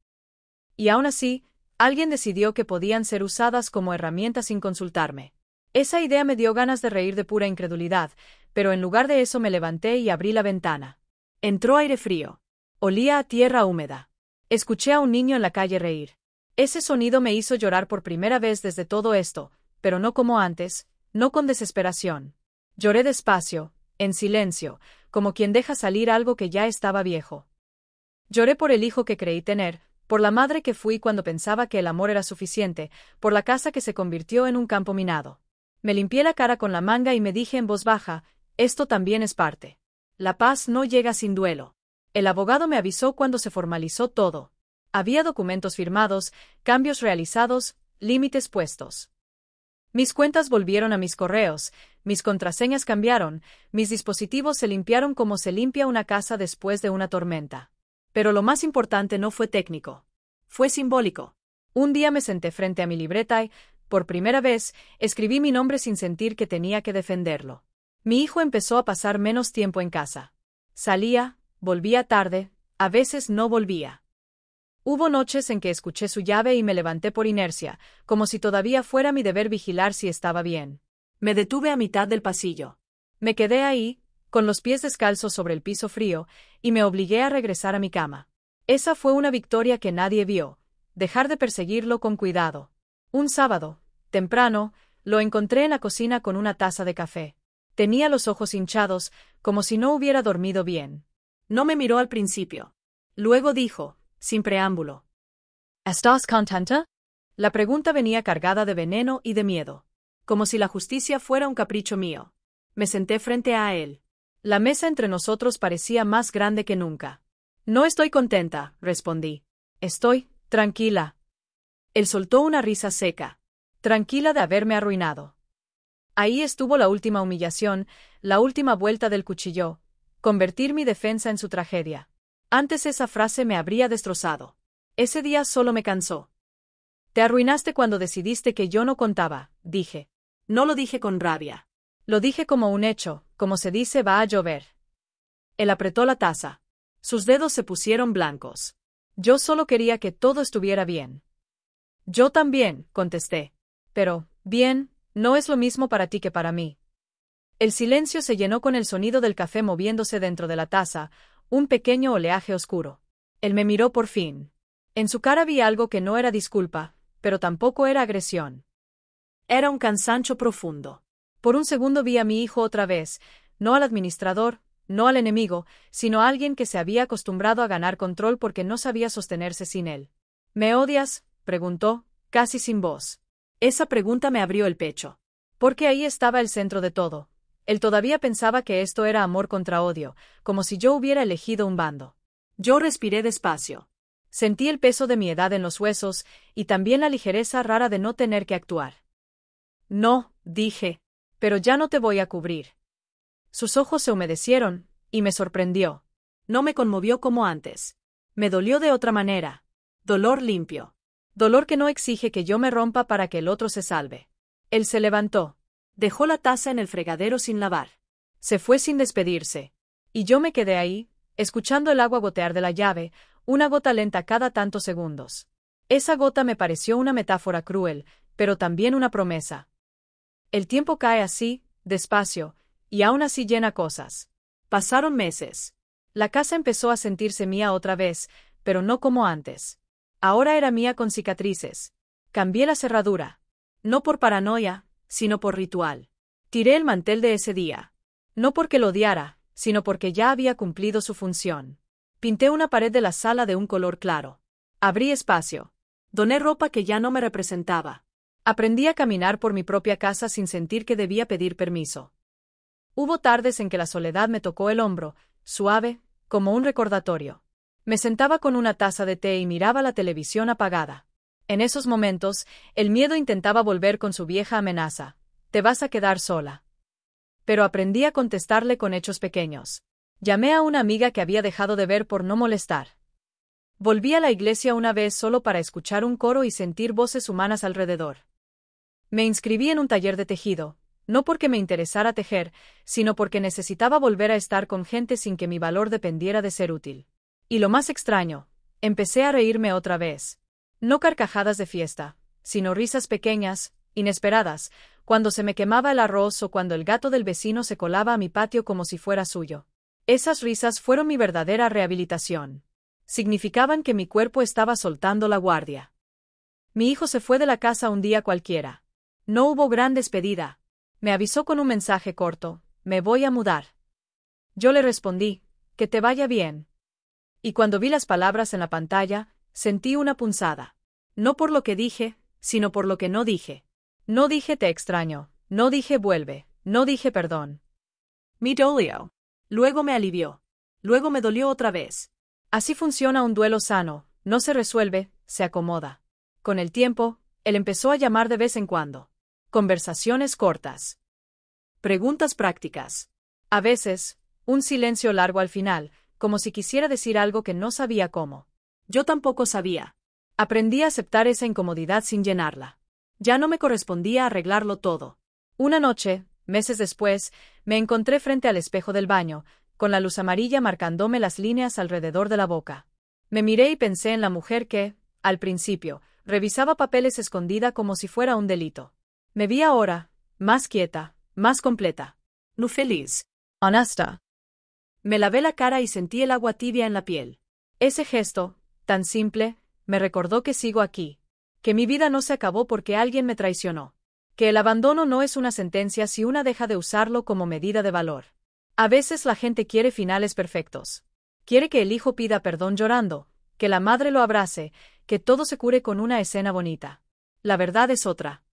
Y aún así, alguien decidió que podían ser usadas como herramientas sin consultarme. Esa idea me dio ganas de reír de pura incredulidad, pero en lugar de eso me levanté y abrí la ventana. Entró aire frío. Olía a tierra húmeda. Escuché a un niño en la calle reír. Ese sonido me hizo llorar por primera vez desde todo esto, pero no como antes, no con desesperación. Lloré despacio, en silencio, como quien deja salir algo que ya estaba viejo. Lloré por el hijo que creí tener, por la madre que fui cuando pensaba que el amor era suficiente, por la casa que se convirtió en un campo minado. Me limpié la cara con la manga y me dije en voz baja, esto también es parte. La paz no llega sin duelo. El abogado me avisó cuando se formalizó todo. Había documentos firmados, cambios realizados, límites puestos. Mis cuentas volvieron a mis correos, mis contraseñas cambiaron, mis dispositivos se limpiaron como se limpia una casa después de una tormenta. Pero lo más importante no fue técnico. Fue simbólico. Un día me senté frente a mi libreta y, por primera vez, escribí mi nombre sin sentir que tenía que defenderlo. Mi hijo empezó a pasar menos tiempo en casa. Salía, volvía tarde, a veces no volvía. Hubo noches en que escuché su llave y me levanté por inercia, como si todavía fuera mi deber vigilar si estaba bien. Me detuve a mitad del pasillo. Me quedé ahí, con los pies descalzos sobre el piso frío, y me obligué a regresar a mi cama. Esa fue una victoria que nadie vio, dejar de perseguirlo con cuidado. Un sábado, temprano, lo encontré en la cocina con una taza de café. Tenía los ojos hinchados, como si no hubiera dormido bien. No me miró al principio. Luego dijo, sin preámbulo, ¿Estás contenta? La pregunta venía cargada de veneno y de miedo. Como si la justicia fuera un capricho mío. Me senté frente a él. La mesa entre nosotros parecía más grande que nunca. No estoy contenta, respondí. Estoy tranquila. Él soltó una risa seca. Tranquila de haberme arruinado. Ahí estuvo la última humillación, la última vuelta del cuchillo, convertir mi defensa en su tragedia. Antes esa frase me habría destrozado. Ese día solo me cansó. Te arruinaste cuando decidiste que yo no contaba, dije. No lo dije con rabia. Lo dije como un hecho, como se dice va a llover. Él apretó la taza. Sus dedos se pusieron blancos. Yo solo quería que todo estuviera bien. Yo también, contesté. Pero, bien, no es lo mismo para ti que para mí. El silencio se llenó con el sonido del café moviéndose dentro de la taza, un pequeño oleaje oscuro. Él me miró por fin. En su cara vi algo que no era disculpa, pero tampoco era agresión. Era un cansancio profundo. Por un segundo vi a mi hijo otra vez, no al administrador, no al enemigo, sino a alguien que se había acostumbrado a ganar control porque no sabía sostenerse sin él. ¿Me odias?, preguntó, casi sin voz. Esa pregunta me abrió el pecho. Porque ahí estaba el centro de todo. Él todavía pensaba que esto era amor contra odio, como si yo hubiera elegido un bando. Yo respiré despacio. Sentí el peso de mi edad en los huesos, y también la ligereza rara de no tener que actuar. No, dije. Pero ya no te voy a cubrir. Sus ojos se humedecieron, y me sorprendió. No me conmovió como antes. Me dolió de otra manera. Dolor limpio. Dolor que no exige que yo me rompa para que el otro se salve. Él se levantó. Dejó la taza en el fregadero sin lavar. Se fue sin despedirse. Y yo me quedé ahí, escuchando el agua gotear de la llave, una gota lenta cada tantos segundos. Esa gota me pareció una metáfora cruel, pero también una promesa. El tiempo cae así, despacio, y aún así llena cosas. Pasaron meses. La casa empezó a sentirse mía otra vez, pero no como antes. Ahora era mía con cicatrices. Cambié la cerradura. No por paranoia, sino por ritual. Tiré el mantel de ese día. No porque lo odiara, sino porque ya había cumplido su función. Pinté una pared de la sala de un color claro. Abrí espacio. Doné ropa que ya no me representaba. Aprendí a caminar por mi propia casa sin sentir que debía pedir permiso. Hubo tardes en que la soledad me tocó el hombro, suave, como un recordatorio. Me sentaba con una taza de té y miraba la televisión apagada. En esos momentos, el miedo intentaba volver con su vieja amenaza. Te vas a quedar sola. Pero aprendí a contestarle con hechos pequeños. Llamé a una amiga que había dejado de ver por no molestar. Volví a la iglesia una vez solo para escuchar un coro y sentir voces humanas alrededor. Me inscribí en un taller de tejido, no porque me interesara tejer, sino porque necesitaba volver a estar con gente sin que mi valor dependiera de ser útil. Y lo más extraño, empecé a reírme otra vez. No carcajadas de fiesta, sino risas pequeñas, inesperadas, cuando se me quemaba el arroz o cuando el gato del vecino se colaba a mi patio como si fuera suyo. Esas risas fueron mi verdadera rehabilitación. Significaban que mi cuerpo estaba soltando la guardia. Mi hijo se fue de la casa un día cualquiera. No hubo gran despedida. Me avisó con un mensaje corto: me voy a mudar. Yo le respondí: que te vaya bien. Y cuando vi las palabras en la pantalla, sentí una punzada. No por lo que dije, sino por lo que no dije. No dije te extraño, no dije vuelve, no dije perdón. Me dolió. Luego me alivió. Luego me dolió otra vez. Así funciona un duelo sano, no se resuelve, se acomoda. Con el tiempo, él empezó a llamar de vez en cuando. Conversaciones cortas. Preguntas prácticas. A veces, un silencio largo al final, como si quisiera decir algo que no sabía cómo. Yo tampoco sabía. Aprendí a aceptar esa incomodidad sin llenarla. Ya no me correspondía arreglarlo todo. Una noche, meses después, me encontré frente al espejo del baño, con la luz amarilla marcándome las líneas alrededor de la boca. Me miré y pensé en la mujer que, al principio, revisaba papeles escondida como si fuera un delito. Me vi ahora, más quieta, más completa. No feliz. Honesta. Me lavé la cara y sentí el agua tibia en la piel. Ese gesto, tan simple, me recordó que sigo aquí. Que mi vida no se acabó porque alguien me traicionó. Que el abandono no es una sentencia si una deja de usarlo como medida de valor. A veces la gente quiere finales perfectos. Quiere que el hijo pida perdón llorando, que la madre lo abrace, que todo se cure con una escena bonita. La verdad es otra.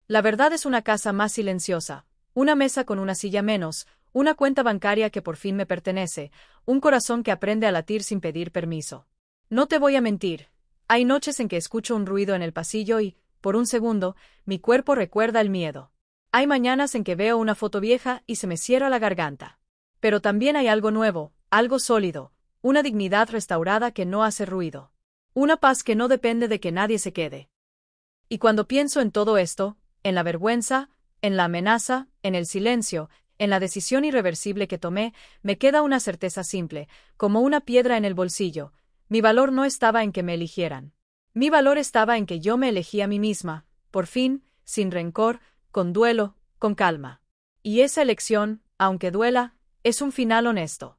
La verdad es una casa más silenciosa, una mesa con una silla menos, una cuenta bancaria que por fin me pertenece, un corazón que aprende a latir sin pedir permiso. No te voy a mentir, hay noches en que escucho un ruido en el pasillo y, por un segundo, mi cuerpo recuerda el miedo. Hay mañanas en que veo una foto vieja y se me cierra la garganta. Pero también hay algo nuevo, algo sólido, una dignidad restaurada que no hace ruido. Una paz que no depende de que nadie se quede. Y cuando pienso en todo esto, en la vergüenza, en la amenaza, en el silencio, en la decisión irreversible que tomé, me queda una certeza simple, como una piedra en el bolsillo. Mi valor no estaba en que me eligieran. Mi valor estaba en que yo me elegí a mí misma, por fin, sin rencor, con duelo, con calma. Y esa elección, aunque duela, es un final honesto.